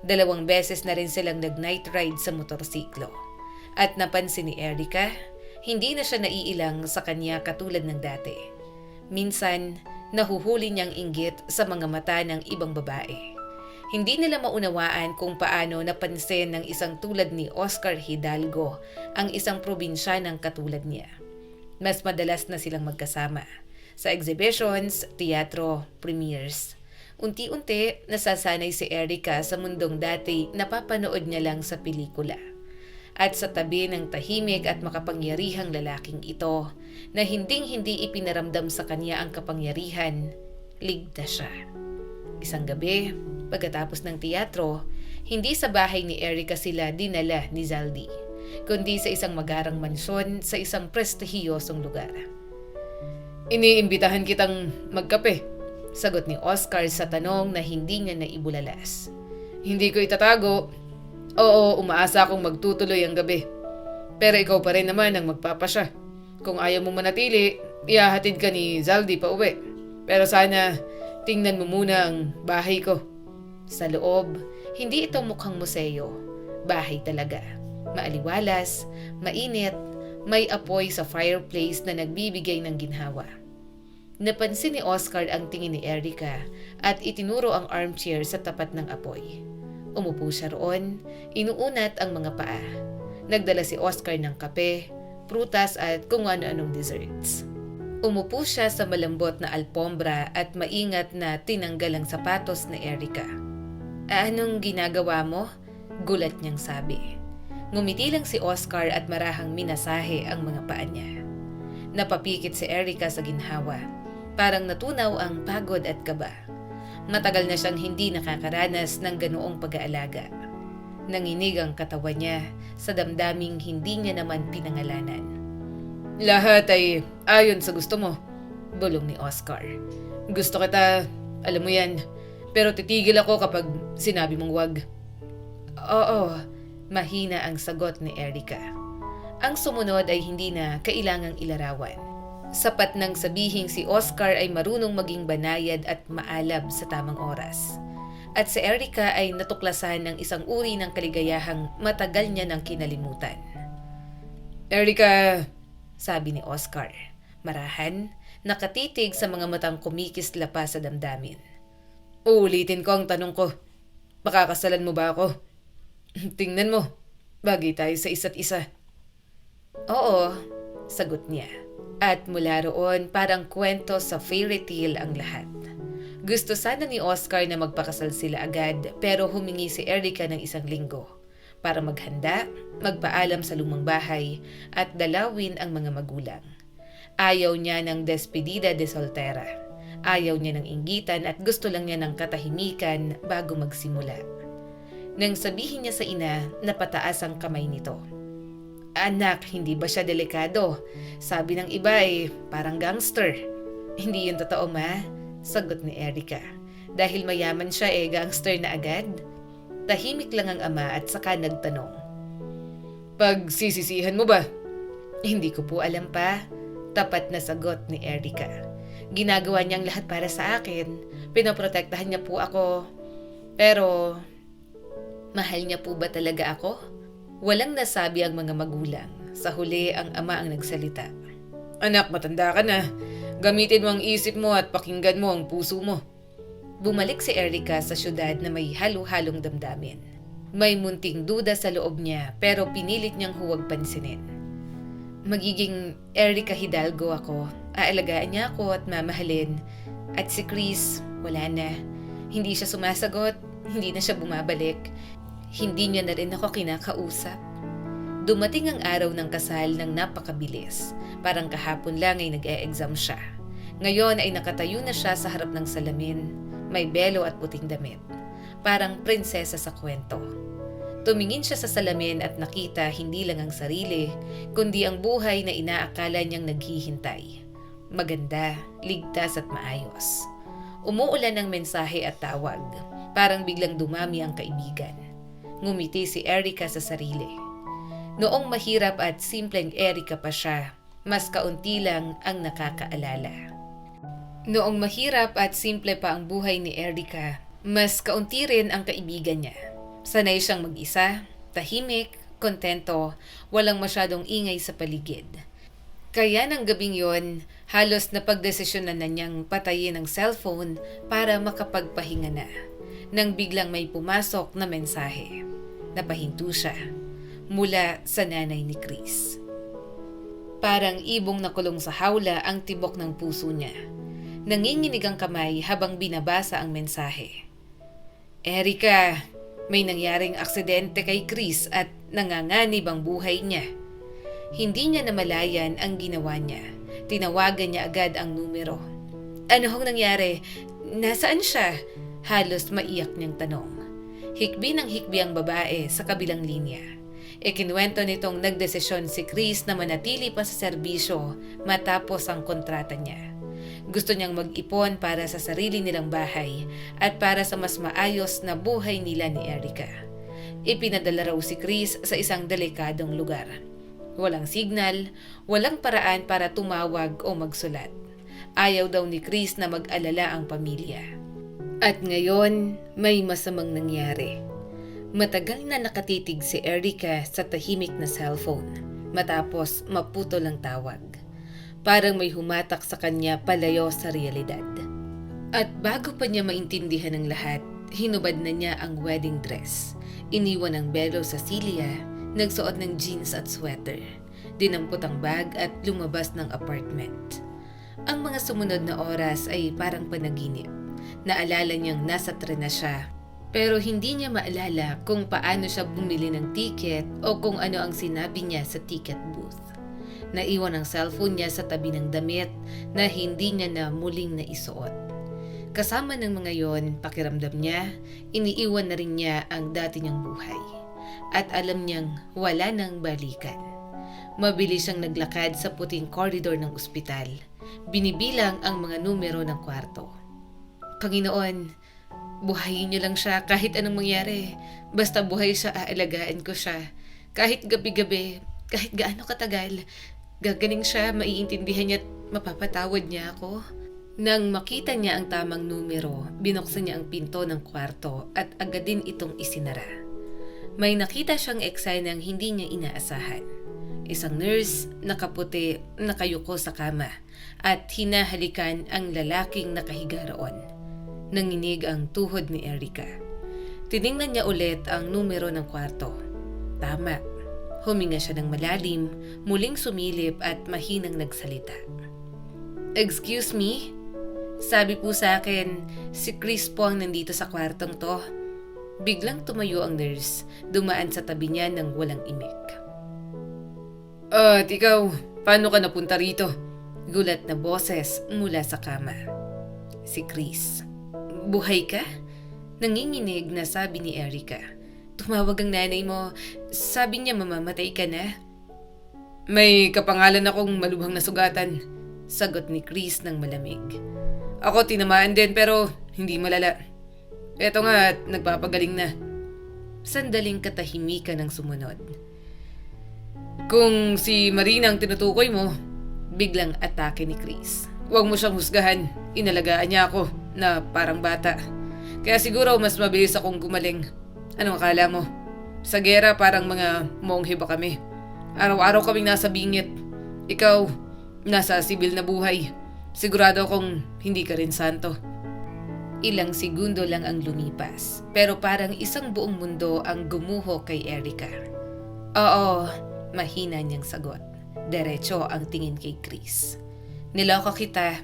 2 beses na rin silang nag-night ride sa motorsiklo. At napansin ni Erica, hindi na siya naiilang sa kanya katulad ng dati. Minsan, nahuhuli niyang inggit sa mga mata ng ibang babae. Hindi nila maunawaan kung paano napansin ng isang tulad ni Oscar Hidalgo ang isang probinsyanang katulad niya. Mas madalas na silang magkasama sa exhibitions, teatro, premieres. Unti-unti, nasasanay si Erica sa mundong dati napapanood niya lang sa pelikula. At sa tabi ng tahimik at makapangyarihang lalaking ito, na hinding-hindi ipinaramdam sa kanya ang kapangyarihan, ligtas siya. Isang gabi, pagkatapos ng teatro, hindi sa bahay ni Erica sila dinala ni Zaldi, kundi sa isang magarang mansyon sa isang prestihiyosong lugar. Iniimbitahan kitang magkape, sagot ni Oscar sa tanong na hindi niya naibulalas. Hindi ko itatago. Oo, umaasa akong magtutuloy ang gabi. Pero ikaw pa rin naman ang magpapasya. Kung ayaw mo manatili, ihahatid ka ni Zaldi pa uwi. Pero sana, tingnan mo muna ang bahay ko. Sa loob, hindi ito mukhang museo. Bahay talaga. Maaliwalas, mainit, may apoy sa fireplace na nagbibigay ng ginhawa. Napansin ni Oscar ang tingin ni Erica at itinuro ang armchair sa tapat ng apoy. Umupo siya roon, inuunat ang mga paa. Nagdala si Oscar ng kape, prutas at kung ano-anong desserts. Umupo siya sa malambot na alpombra at maingat na tinanggal ang sapatos ni Erica. Anong ginagawa mo? Gulat niyang sabi. Ngumiti lang si Oscar at marahang minasahe ang mga paa niya. Napapikit si Erica sa ginhawa. Parang natunaw ang pagod at kaba. Matagal na siyang hindi nakakaranas ng ganoong pag-aalaga. Nanginig ang katawan niya sa damdaming hindi niya naman pinangalanan. Lahat ay ayon sa gusto mo, bulong ni Oscar. Gusto kita, alam mo yan, pero titigil ako kapag sinabi mong wag. Oo, mahina ang sagot ni Erica. Ang sumunod ay hindi na kailangang ilarawan. Sapat nang sabihing si Oscar ay marunong maging banayad at maalab sa tamang oras. At si Erica ay natuklasan ng isang uri ng kaligayahang matagal niya nang kinalimutan. Erica, sabi ni Oscar, marahan, nakatitig sa mga matang kumikisla pa sa damdamin. Uulitin ko ang tanong ko. Makakasalan mo ba ako? Tingnan mo, bagay tayo sa isa't isa. Oo, sagot niya. At mula roon parang kwento sa fairy tale ang lahat. Gusto sana ni Oscar na magpakasal sila agad pero humingi si Erica ng 1 linggo para maghanda, magpaalam sa lumang bahay at dalawin ang mga magulang. Ayaw niya ng despedida de soltera. Ayaw niya ng inggitan at gusto lang niya ng katahimikan bago magsimula. Nang sabihin niya sa ina, napataas ang kamay nito. Anak, hindi ba siya delikado? Sabi ng iba parang gangster. Hindi yun totoo, ma? Sagot ni Erica. Dahil mayaman siya gangster na agad? Tahimik lang ang ama at saka nagtanong. Pagsisisihan mo ba? Hindi ko po alam pa. Tapat na sagot ni Erica. Ginagawa niyang lahat para sa akin. Pinoprotektahan niya po ako. Pero, mahal niya po ba talaga ako? Walang nasabi ang mga magulang. Sa huli, ang ama ang nagsalita. Anak, matanda ka na. Gamitin mo ang isip mo at pakinggan mo ang puso mo. Bumalik si Erica sa syudad na may halo-halong damdamin. May munting duda sa loob niya pero pinilit niyang huwag pansinin. Magiging Erica Hidalgo ako. Aalagaan niya ako at mamahalin. At si Chris, wala na. Hindi siya sumasagot, hindi na siya bumabalik. Hindi niya na rin ako kinakausap. Dumating ang araw ng kasal ng napakabilis. Parang kahapon lang ay nag-e-exam siya. Ngayon ay nakatayo na siya sa harap ng salamin. May belo at puting damit. Parang prinsesa sa kwento. Tumingin siya sa salamin at nakita hindi lang ang sarili, kundi ang buhay na inaakala niyang naghihintay. Maganda, ligtas at maayos. Umuulan ng mensahe at tawag. Parang biglang dumami ang kaibigan. Ngumiti si Erica sa sarili. Noong mahirap at simpleng Erica pa siya, mas kaunti lang ang nakakaalala. Noong mahirap at simple pa ang buhay ni Erica, mas kaunti rin ang kaibigan niya. Sanay siyang mag-isa, tahimik, kontento, walang masyadong ingay sa paligid. Kaya ng gabing yon, halos napagdesisyonan na niyang patayin ang cellphone para makapagpahinga na. Nang biglang may pumasok na mensahe. Napahinto siya. Mula sa nanay ni Chris. Parang ibong nakulong sa hawla ang tibok ng puso niya. Nanginginig ang kamay habang binabasa ang mensahe. Erica, may nangyaring aksidente kay Chris at nanganganib ang buhay niya. Hindi niya namalayan ang ginawa niya. Tinawagan niya agad ang numero. Ano hong nangyari? Nasaan siya? Halos maiyak niyang tanong. Hikbi ng hikbi ang babae sa kabilang linya. Ikinuwento nitong nagdesisyon si Chris na manatili pa sa serbisyo matapos ang kontrata niya. Gusto niyang mag-ipon para sa sarili nilang bahay at para sa mas maayos na buhay nila ni Erica. Ipinadala raw si Chris sa isang delikadong lugar. Walang signal, walang paraan para tumawag o magsulat. Ayaw daw ni Chris na mag-alala ang pamilya. At ngayon, may masamang nangyari. Matagal na nakatitig si Erica sa tahimik na cellphone matapos maputol ang tawag. Parang may humatak sa kanya palayo sa realidad. At bago pa niya maintindihan ang lahat, hinubad na niya ang wedding dress. Iniwan ang belo sa silya, nagsuot ng jeans at sweater, dinampot ang bag at lumabas ng apartment. Ang mga sumunod na oras ay parang panaginip. Naalala niyang nasa tren na siya, pero hindi niya maalala kung paano siya bumili ng ticket o kung ano ang sinabi niya sa ticket booth. Naiwan ang cellphone niya sa tabi ng damit na hindi niya na muling naisuot. Kasama ng mga yon, pakiramdam niya, iniiwan na rin niya ang dati niyang buhay. At alam niyang wala nang balikan. Mabilis siyang naglakad sa puting koridor ng ospital. Binibilang ang mga numero ng kwarto. Panginoon, buhayin niyo lang siya kahit anong mangyari. Basta buhay siya, aalagaan ko siya. Kahit gabi-gabi, kahit gaano katagal, gagaling siya, maiintindihan niya at mapapatawad niya ako. Nang makita niya ang tamang numero, binuksan niya ang pinto ng kwarto at agad din itong isinara. May nakita siyang eksenang hindi niya inaasahan. Isang nurse, nakaputi, nakayuko sa kama at hinahalikan ang lalaking nakahiga roon. Nanginig ang tuhod ni Erica. Tiningnan niya ulit ang numero ng kwarto. Tama. Huminga siya ng malalim, muling sumilip at mahinang nagsalita. Excuse me? Sabi po sa akin, si Chris po ang nandito sa kwartong to. Biglang tumayo ang nurse, dumaan sa tabi niya ng walang imik. At ikaw, paano ka napunta rito? Gulat na boses mula sa kama. Si Chris. Buhay ka? Nanginginig na sabi ni Erica. Tumawag ang nanay mo, sabi niya mamamatay ka na. May kapangalan akong malubhang nasugatan, sagot ni Chris ng malamig. Ako tinamaan din pero hindi malala. Eto nga at nagpapagaling na. Sandaling katahimikan ang sumunod. Kung si Marina ang tinutukoy mo, biglang atake ni Chris. Huwag mo siyang husgahan, inalagaan niya ako na parang bata. Kaya siguro mas mabilis akong gumaling. Anong akala mo? Sa gera parang mga monghe ba kami? Araw-araw kaming nasa bingit. Ikaw, nasa sibil na buhay. Sigurado akong hindi ka rin santo. Ilang segundo lang ang lumipas, pero parang isang buong mundo ang gumuho kay Erica. Oo, mahina niyang sagot. Diretso ang tingin kay Chris. Niloko kita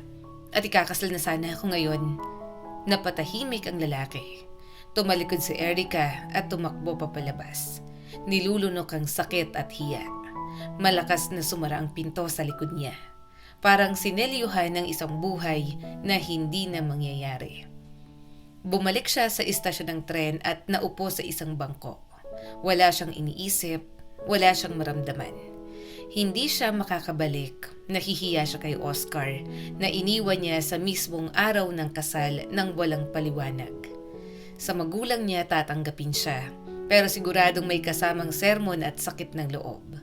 at ikakasal na sana ako ngayon. Napatahimik ang lalaki. Tumalikod si Erica at tumakbo papalabas. Nilulunok ang sakit at hiya. Malakas na sumara ang pinto sa likod niya. Parang sinelyuhan ng isang buhay na hindi na mangyayari. Bumalik siya sa istasyon ng tren at naupo sa isang bangko. Wala siyang iniisip, wala siyang maramdaman. Hindi siya makakabalik. Nahihiya siya kay Oscar na iniwan niya sa mismong araw ng kasal nang walang paliwanag. Sa magulang niya tatanggapin siya, pero siguradong may kasamang sermon at sakit ng loob.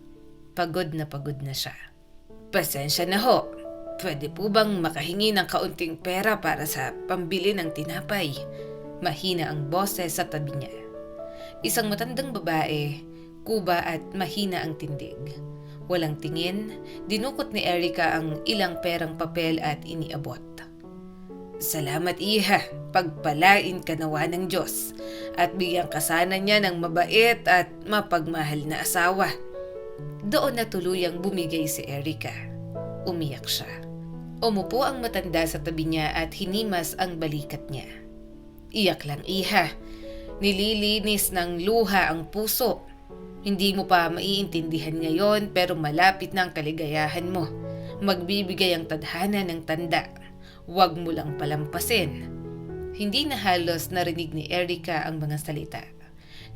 Pagod na siya. Pasensya na ho. Pwede po bang makahingi ng kaunting pera para sa pambili ng tinapay? Mahina ang boses sa tabi niya. Isang matandang babae, kuba at mahina ang tindig. Walang tingin, dinukot ni Erica ang ilang perang papel at iniabot. Salamat iha, pagpalain ka nawa ng Diyos at bigyan ka sana niya ng mabait at mapagmahal na asawa. Doon na tuluyang bumigay si Erica. Umiyak siya. Umupo ang matanda sa tabi niya at hinimas ang balikat niya. Iyak lang iha. Nililinis ng luha ang puso. Hindi mo pa maiintindihan ngayon pero malapit na ang kaligayahan mo. Magbibigay ang tadhana ng tanda. Huwag mo lang palampasin. Hindi na halos narinig ni Erica ang mga salita.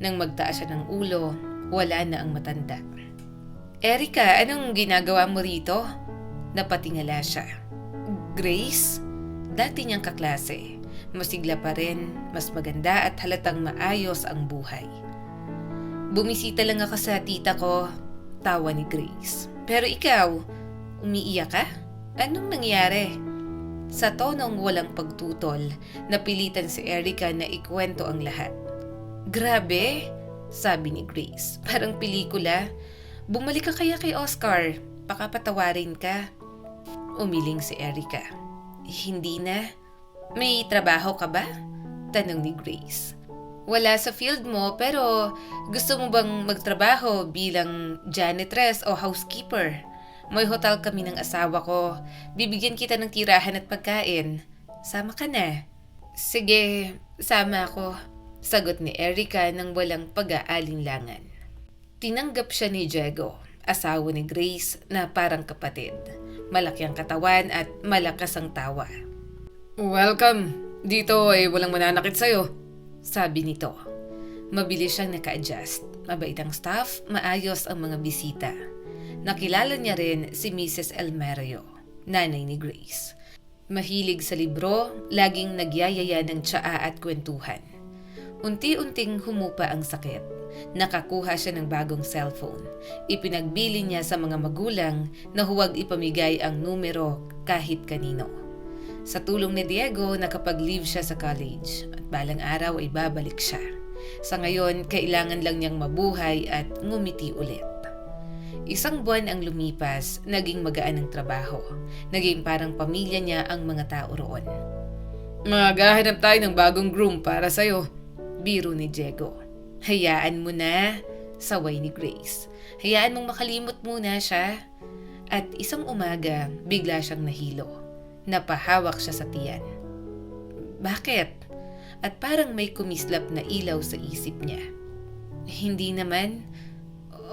Nang magtaas siya ng ulo, wala na ang matanda. Erica, anong ginagawa mo rito? Napatingala siya. Grace? Dati niyang kaklase. Masigla pa rin, mas maganda at halatang maayos ang buhay. Bumisita lang ako sa tita ko. Tawa ni Grace. Pero ikaw, umiiyak ka? Anong nangyari? Sa tonong walang pagtutol, napilitan si Erica na ikwento ang lahat. Grabe, sabi ni Grace. Parang pelikula. Bumalik ka kaya kay Oscar. Baka patawarin ka. Umiling si Erica. Hindi na. May trabaho ka ba? Tanong ni Grace. Wala sa field mo pero gusto mo bang magtrabaho bilang janitress o housekeeper? May hotel kami ng asawa ko. Bibigyan kita ng tirahan at pagkain. Sama ka na. Sige, sama ako. Sagot ni Erica nang walang pag-aalinlangan. Tinanggap siya ni Diego, asawa ni Grace na parang kapatid. Malaki ang katawan at malakas ang tawa. Welcome. Dito ay walang mananakit sa'yo. Sabi nito. Mabilis siyang naka-adjust. Mabait ang staff, maayos ang mga bisita. Nakilala niya rin si Mrs. Elmerio, nanay ni Grace. Mahilig sa libro, laging nagyayaya ng tsaa at kwentuhan. Unti-unting humupa ang sakit. Nakakuha siya ng bagong cellphone. Ipinagbili niya sa mga magulang na huwag ipamigay ang numero kahit kanino. Sa tulong ni Diego, nakapag-leave siya sa college at balang araw ay babalik siya. Sa ngayon, kailangan lang niyang mabuhay at ngumiti ulit. Isang buwan ang lumipas, naging magaan ang trabaho. Naging parang pamilya niya ang mga tao roon. Maghahanap tayo ng bagong groom para sa'yo. Biro ni Diego. Hayaan mo na, saway ni Grace. Hayaan mong makalimot muna siya. At isang umaga, bigla siyang nahilo. Napahawak siya sa tiyan. Bakit? At parang may kumislap na ilaw sa isip niya. Hindi naman.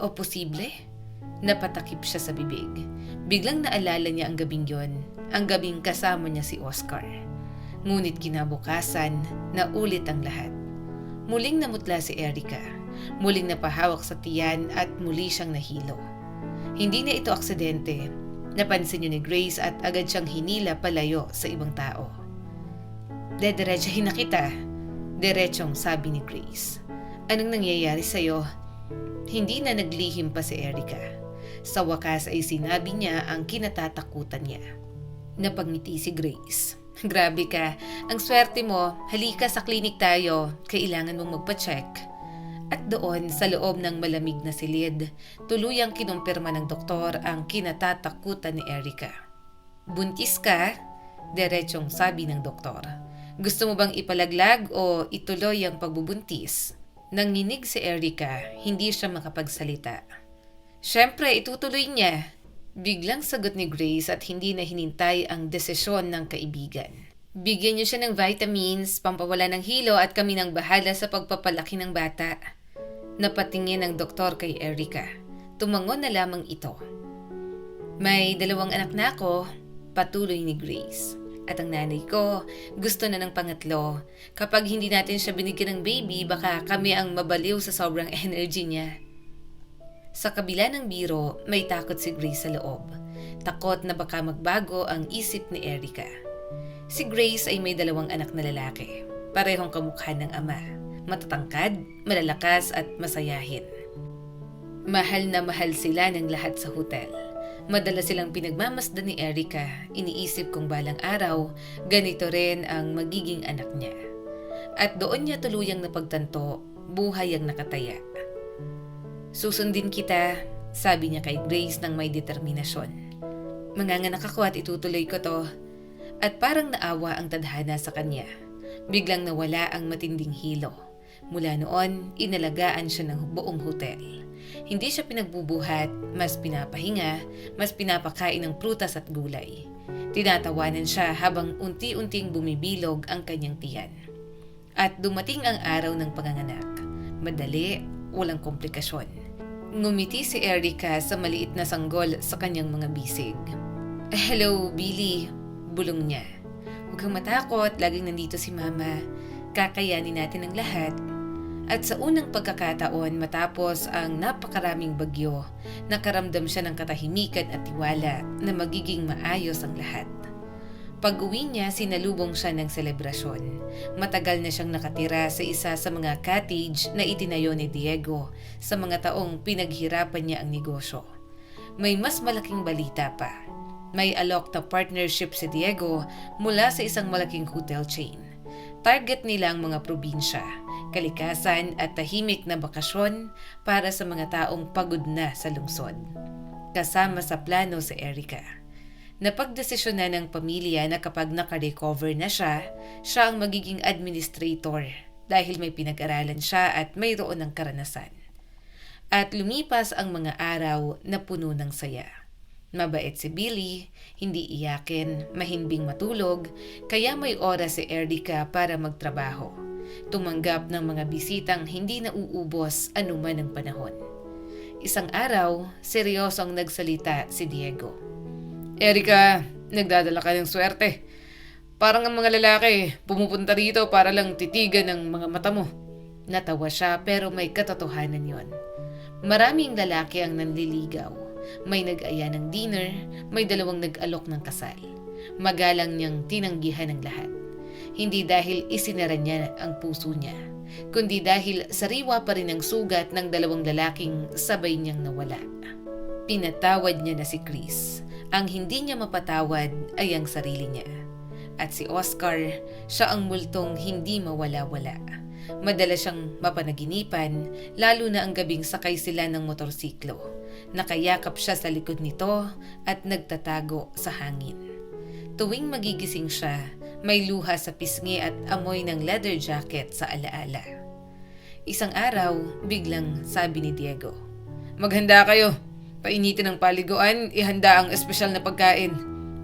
O posible? Napatakip siya sa bibig. Biglang naalala niya ang gabing yon. Ang gabing kasama niya si Oscar. Ngunit kinabukasan, naulit ang lahat. Muling namutla si Erica. Muling napahawak sa tiyan at muli siyang nahilo. Hindi na ito aksidente. Napansin niyo ni Grace at agad siyang hinila palayo sa ibang tao. Dediretsahin na kita. Diretsong sabi ni Grace. Anong nangyayari sa'yo? Hindi na naglihim pa si Erica. Sa wakas ay sinabi niya ang kinatatakutan niya. Napangiti si Grace. Grabe ka. Ang swerte mo, halika sa klinik tayo. Kailangan mong magpa-check. At doon, sa loob ng malamig na silid, tuluyang kinumpirma ng doktor ang kinatatakutan ni Erica. Buntis ka? Diretsong sabi ng doktor. Gusto mo bang ipalaglag o ituloy ang pagbubuntis? Nanginig si Erica, hindi siya makapagsalita. Siyempre, itutuloy niya. Biglang sagot ni Grace at hindi na hinintay ang desisyon ng kaibigan. Bigyan niyo siya ng vitamins, pampawala ng hilo at kami nang bahala sa pagpapalaki ng bata. Napatingin ang doktor kay Erica. Tumangon na lamang ito. May 2 anak na ako, patuloy ni Grace. At ang nanay ko, gusto na ng pangatlo. Kapag hindi natin siya binigyan ng baby, baka kami ang mabaliw sa sobrang energy niya. Sa kabila ng biro, may takot si Grace sa loob. Takot na baka magbago ang isip ni Erica. Si Grace ay may 2 anak na lalaki. Parehong kamukha ng ama. Matatangkad, malalakas at masayahin. Mahal na mahal sila ng lahat sa hotel. Madalas silang pinagmamasdan ni Erica. Iniisip kong balang araw, ganito rin ang magiging anak niya. At doon niya tuluyang napagtanto, buhay ang nakataya. Susundin kita, sabi niya kay Grace ng may determinasyon. Manganganak ako at itutuloy ko to. At parang naawa ang tadhana sa kanya. Biglang nawala ang matinding hilo. Mula noon, inalagaan siya ng buong hotel. Hindi siya pinagbubuhat, mas pinapahinga, mas pinapakain ng prutas at gulay. Tinatawanan siya habang unti-unting bumibilog ang kanyang tiyan. At dumating ang araw ng panganganak. Madali, walang komplikasyon. Ngumiti si Erica sa maliit na sanggol sa kanyang mga bisig. Hello, Billy, bulong niya. Huwag kang matakot, laging nandito si Mama. Kakayanin natin ang lahat. At sa unang pagkakataon matapos ang napakaraming bagyo, nakaramdam siya ng katahimikan at tiwala na magiging maayos ang lahat. Pag-uwi niya, sinalubong siya ng selebrasyon. Matagal na siyang nakatira sa isa sa mga cottage na itinayo ni Diego sa mga taong pinaghirapan niya ang negosyo. May mas malaking balita pa. May alok na partnership si Diego mula sa isang malaking hotel chain. Target nila ang mga probinsya, kalikasan at tahimik na bakasyon para sa mga taong pagod na sa lungsod. Kasama sa plano si Erica. Napagdesisyon na ng pamilya na kapag naka-recover na siya ang magiging administrator dahil may pinag-aralan siya at mayroon ng karanasan. At lumipas ang mga araw na puno ng saya. Mabait si Billy, hindi iyakin, mahimbing matulog, kaya may oras si Erica para magtrabaho. Tumanggap ng mga bisitang hindi nauubos anuman ang panahon. Isang araw, seryosong nagsalita si Diego. Erica, nagdadala ka ng swerte. Parang ang mga lalaki, pumupunta rito para lang titigan ng mga mata mo. Natawa siya pero may katotohanan yon. Maraming lalaki ang nanliligaw. May nag-aya ng dinner, may 2 nag-alok ng kasal. Magalang niyang tinanggihan ng lahat. Hindi dahil isinara niya ang puso niya, kundi dahil sariwa pa rin ang sugat ng 2 lalaking sabay niyang nawala. Pinatawad niya na si Chris. Ang hindi niya mapatawad ay ang sarili niya. At si Oscar, siya ang multong hindi mawala-wala. Madalas siyang mapanaginipan, lalo na ang gabing sakay sila ng motorsiklo. Nakayakap siya sa likod nito at nagtatago sa hangin. Tuwing magigising siya, may luha sa pisngi at amoy ng leather jacket sa alaala. Isang araw, biglang sabi ni Diego, "Maghanda kayo. Painitin ang paliguan, ihanda ang espesyal na pagkain.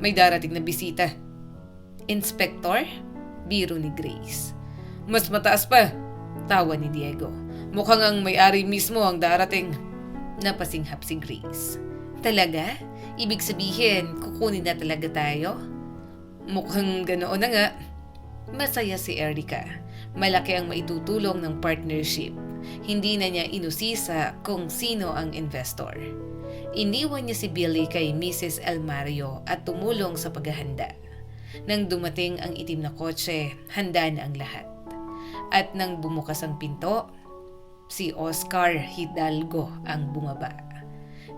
May darating na bisita." "Inspektor?" Biro ni Grace. "Mas mataas pa," tawa ni Diego. "Mukhang ang may-ari mismo ang darating." Napasinghap si Grace. "Talaga? Ibig sabihin, kukunin na talaga tayo?" "Mukhang ganoon na nga." Masaya si Erica. Malaki ang maitutulong ng partnership. Hindi na niya inusisa kung sino ang investor. Iniwan niya si Billy kay Mrs. Elmario at tumulong sa paghahanda. Nang dumating ang itim na kotse, handa na ang lahat. At nang bumukas ang pinto, si Oscar Hidalgo ang bumaba.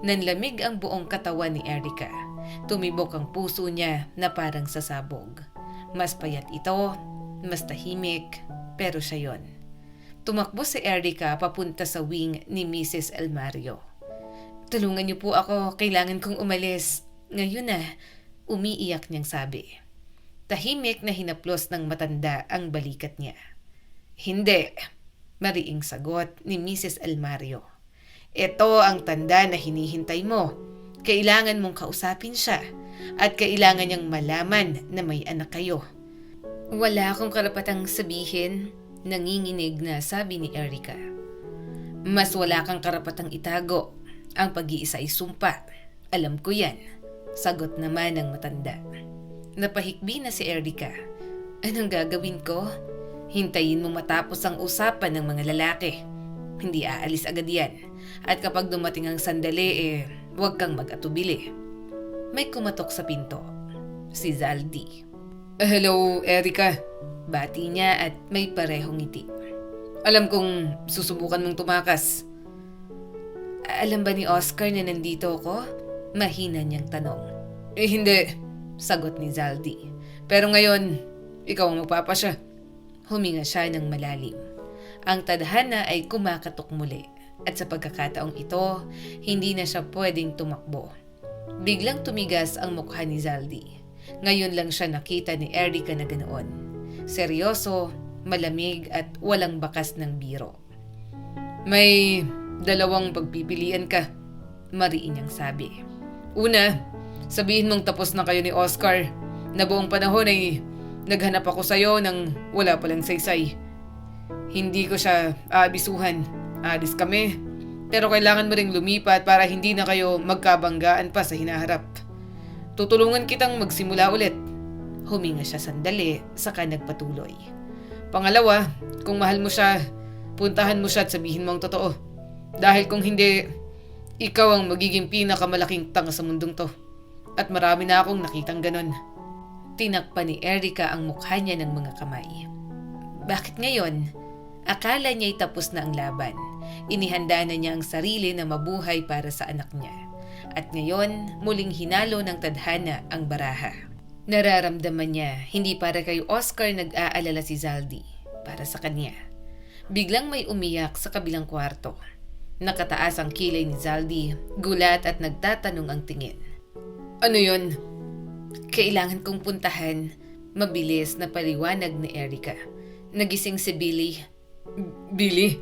Nanlamig ang buong katawan ni Erica. Tumibok ang puso niya na parang sasabog. Mas payat ito, mas tahimik, pero siya yon. Tumakbo si Erica papunta sa wing ni Mrs. Elmario. "Tulungan niyo po ako, kailangan kong umalis. Ngayon na," umiiyak niyang sabi. Tahimik na hinaplos ng matanda ang balikat niya. "Hindi," mariing sagot ni Mrs. Elmario. "Ito ang tanda na hinihintay mo. Kailangan mong kausapin siya at kailangan niyang malaman na may anak kayo." "Wala akong karapatang sabihin," nanginginig na sabi ni Erica. "Mas wala kang karapatang itago. Ang pag-iisa ay sumpa. Alam ko yan," sagot naman ng matanda. Napahikbi na si Erica. "Anong gagawin ko? Hintayin mo matapos ang usapan ng mga lalaki. Hindi aalis agad yan. At kapag dumating ang sandali, huwag kang mag-atubili." May kumatok sa pinto. Si Zaldi. "Hello, Erica." Bati niya at may parehong ngiti. "Alam kong susubukan mong tumakas." "Alam ba ni Oscar na nandito ako?" Mahina niyang tanong. Hindi," sagot ni Zaldi. "Pero ngayon, ikaw ang magpapasya." Huminga siya ng malalim. Ang tadhana ay kumakatok muli at sa pagkakataong ito, hindi na siya pwedeng tumakbo. Biglang tumigas ang mukha ni Zaldi. Ngayon lang siya nakita ni Erica na ganoon. Seryoso, malamig at walang bakas ng biro. "May 2 pagpipilian ka," mariin niyang sabi. "Una, sabihin mong tapos na kayo ni Oscar, na buong panahon ay naghanap ako sa'yo nang wala palang saysay. Hindi ko siya aabisuhan. Alis kami. Pero kailangan mo ring lumipat para hindi na kayo magkabanggaan pa sa hinaharap. Tutulungan kitang magsimula ulit." Huminga siya sandali, saka nagpatuloy. "Pangalawa, kung mahal mo siya, puntahan mo siya at sabihin mo ang totoo. Dahil kung hindi, ikaw ang magiging pinakamalaking tanga sa mundong to. At marami na akong nakitang ganon." Tinakpan ni Erica ang mukha niya ng mga kamay. Bakit ngayon? Akala niya'y tapos na ang laban. Inihanda na niya ang sarili na mabuhay para sa anak niya. At ngayon, muling hinalo ng tadhana ang baraha. Nararamdaman niya, hindi para kay Oscar nag-aalala si Zaldi, para sa kanya. Biglang may umiyak sa kabilang kwarto. Nakataas ang kilay ni Zaldi, gulat at nagtatanong ang tingin. Ano yun? Kailangan kong puntahan. Mabilis na paliwanag ni Erica. Nagising si Billy. Billy?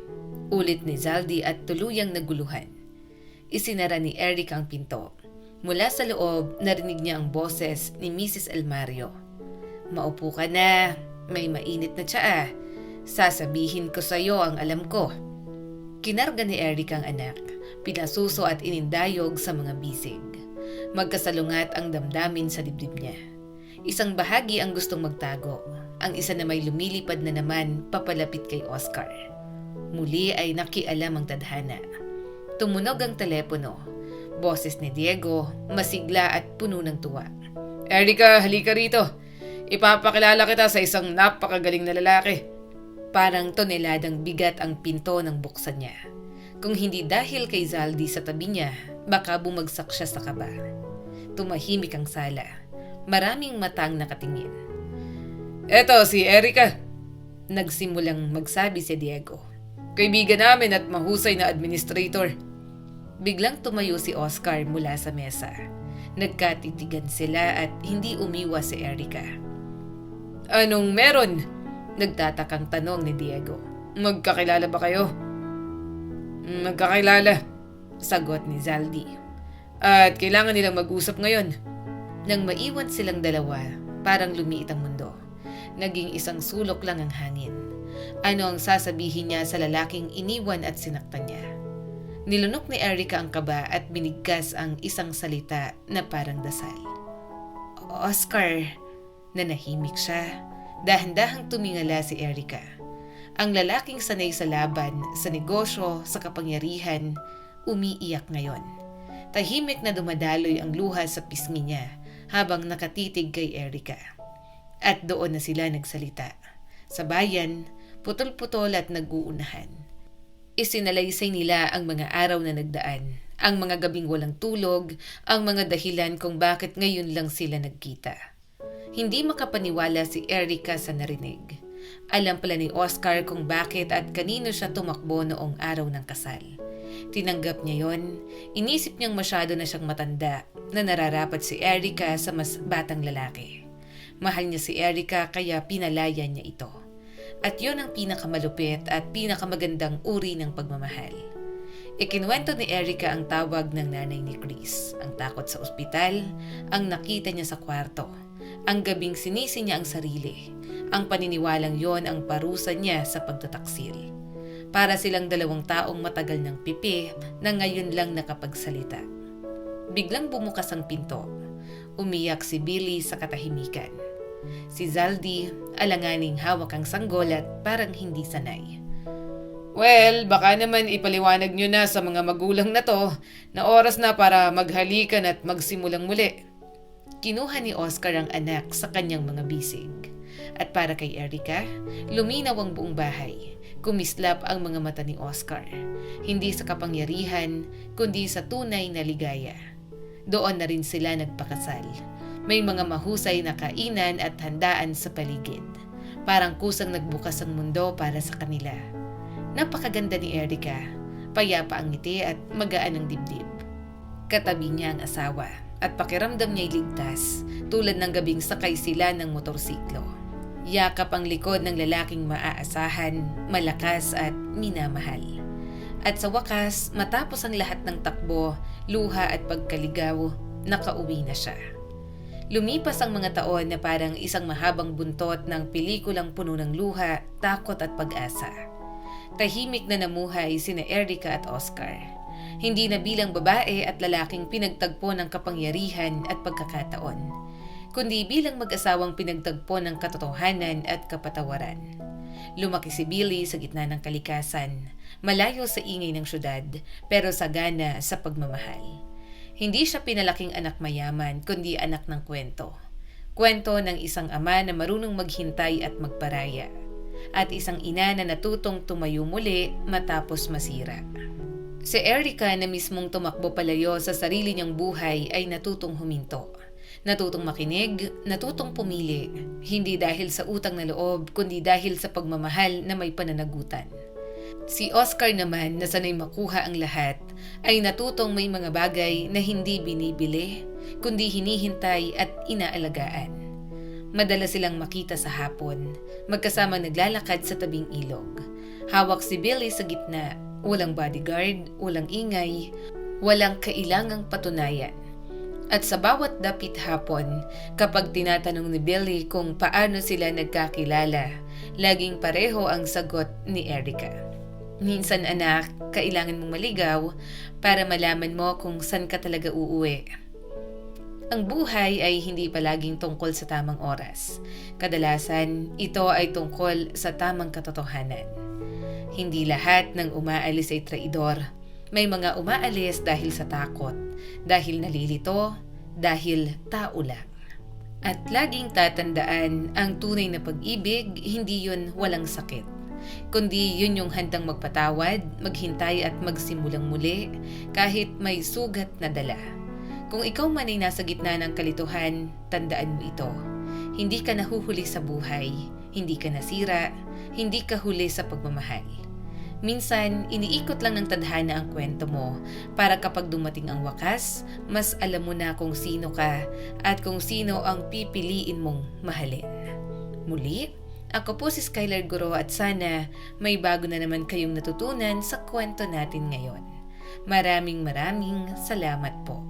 Ulit ni Zaldi at tuluyang naguluhan. Isinara ni Erica ang pinto. Mula sa loob, narinig niya ang boses ni Mrs. Elmario. Maupo ka na. May mainit na tsaa. Sasabihin ko sa iyo ang alam ko. Kinarga ni Erica ang anak. Pinasuso at inindayog sa mga bisig. Magkasalungat ang damdamin sa dibdib niya. Isang bahagi ang gustong magtago. Ang isa na may lumilipad na naman papalapit kay Oscar. Muli ay nakialam ang tadhana. Tumunog ang telepono. Boses ni Diego, masigla at puno ng tuwa. Erica, halika rito. Ipapakilala kita sa isang napakagaling na lalaki. Parang toneladang bigat ang pinto ng buksan niya. Kung hindi dahil kay Zaldi sa tabi niya, baka bumagsak siya sa kaba. Tumahimik ang sala. Maraming matang nakatingin. Eto si Erica. Nagsimulang magsabi si Diego. Kaibigan namin at mahusay na administrator. Biglang tumayo si Oscar mula sa mesa. Nagkatitigan sila at hindi umiwas si Erica. Anong meron? Nagtatakang tanong ni Diego. Magkakilala ba kayo? Magkakilala, sagot ni Zaldi. At kailangan nilang mag-usap ngayon. Nang maiwan silang dalawa, parang lumiit ang mundo. Naging isang sulok lang ang hangin. Ano ang sasabihin niya sa lalaking iniwan at sinaktan niya? Nilunok ni Erica ang kaba at binigkas ang isang salita na parang dasal. Oscar, nanahimik siya. Dahan-dahang tumingala si Erica. Ang lalaking sanay sa laban, sa negosyo, sa kapangyarihan, umiiyak ngayon. Tahimik na dumadaloy ang luha sa pisngi niya habang nakatitig kay Erica. At doon na sila nagsalita. Sa bayan, putol-putol at nag-uunahan. Isinalaysay nila ang mga araw na nagdaan, ang mga gabing walang tulog, ang mga dahilan kung bakit ngayon lang sila nagkita. Hindi makapaniwala si Erica sa narinig. Alam pala ni Oscar kung bakit at kanino siya tumakbo noong araw ng kasal. Tinanggap niya yon. Inisip niyang masyado na siyang matanda na nararapat si Erica sa mas batang lalaki. Mahal niya si Erica kaya pinalaya niya ito. At yon ang pinakamalupit at pinakamagandang uri ng pagmamahal. Ikinuwento ni Erica ang tawag ng nanay ni Chris, ang takot sa ospital, ang nakita niya sa kwarto, ang gabing sinisi niya ang sarili, ang paniniwalang yon ang parusa niya sa pagtataksil. Para silang dalawang taong matagal ng pipi na ngayon lang nakapagsalita. Biglang bumukas ang pinto. Umiyak si Billy sa katahimikan. Si Zaldi, alanganing hawak ang sanggol at parang hindi sanay. Well, baka naman ipaliwanag nyo na sa mga magulang na to na oras na para maghalikan at magsimulang muli. Kinuha ni Oscar ang anak sa kanyang mga bisig. At para kay Erica, luminaw ang buong bahay. Kumislap ang mga mata ni Oscar. Hindi sa kapangyarihan, kundi sa tunay na ligaya. Doon na rin sila nagpakasal. May mga mahusay na kainan at handaan sa paligid. Parang kusang nagbukas ang mundo para sa kanila. Napakaganda ni Erica. Payapa ang ngiti at magaan ang dibdib. Katabi niya ang asawa at pakiramdam niya'y ligtas tulad ng gabing sakay sila ng motorsiklo. Yakap ang likod ng lalaking maaasahan, malakas at minamahal. At sa wakas, matapos ang lahat ng takbo, luha at pagkaligaw, nakauwi na siya. Lumipas ang mga taon na parang isang mahabang buntot ng pelikulang puno ng luha, takot at pag-asa. Tahimik na namuhay sina Erica at Oscar. Hindi na bilang babae at lalaking pinagtagpo ng kapangyarihan at pagkakataon, kundi bilang mag-asawang pinagtagpo ng katotohanan at kapatawaran. Lumaki si Billy sa gitna ng kalikasan, malayo sa ingay ng syudad, pero sagana sa pagmamahal. Hindi siya pinalaking anak mayaman, kundi anak ng kwento. Kwento ng isang ama na marunong maghintay at magparaya, at isang ina na natutong tumayo muli matapos masira. Si Erica na mismong tumakbo palayo sa sarili niyang buhay ay natutong huminto. Natutong makinig, natutong pumili, hindi dahil sa utang na loob, kundi dahil sa pagmamahal na may pananagutan. Si Oscar naman na sanay makuha ang lahat, ay natutong may mga bagay na hindi binibili, kundi hinihintay at inaalagaan. Madalas silang makita sa hapon, magkasama naglalakad sa tabing ilog. Hawak si Billy sa gitna, walang bodyguard, walang ingay, walang kailangang patunayan. At sa bawat dapit hapon, kapag tinatanong ni Billy kung paano sila nagkakilala, laging pareho ang sagot ni Erica. Minsan anak, kailangan mong maligaw para malaman mo kung saan ka talaga uuwi. Ang buhay ay hindi palaging tungkol sa tamang oras. Kadalasan, ito ay tungkol sa tamang katotohanan. Hindi lahat ng umaalis ay traidor. May mga umaalis dahil sa takot, dahil nalilito, dahil tao lang. At laging tatandaan, ang tunay na pag-ibig, hindi yun walang sakit, kundi yun yung handang magpatawad, maghintay at magsimulang muli kahit may sugat na dala. Kung ikaw man ay nasa gitna ng kalituhan, tandaan mo ito. Hindi ka nahuhuli sa buhay, hindi ka nasira, hindi ka huli sa pagmamahal. Minsan, iniikot lang ng tadhana ang kwento mo para kapag dumating ang wakas, mas alam mo na kung sino ka at kung sino ang pipiliin mong mahalin. Muli, ako po si Skylar Guro at sana may bago na naman kayong natutunan sa kwento natin ngayon. Maraming salamat po.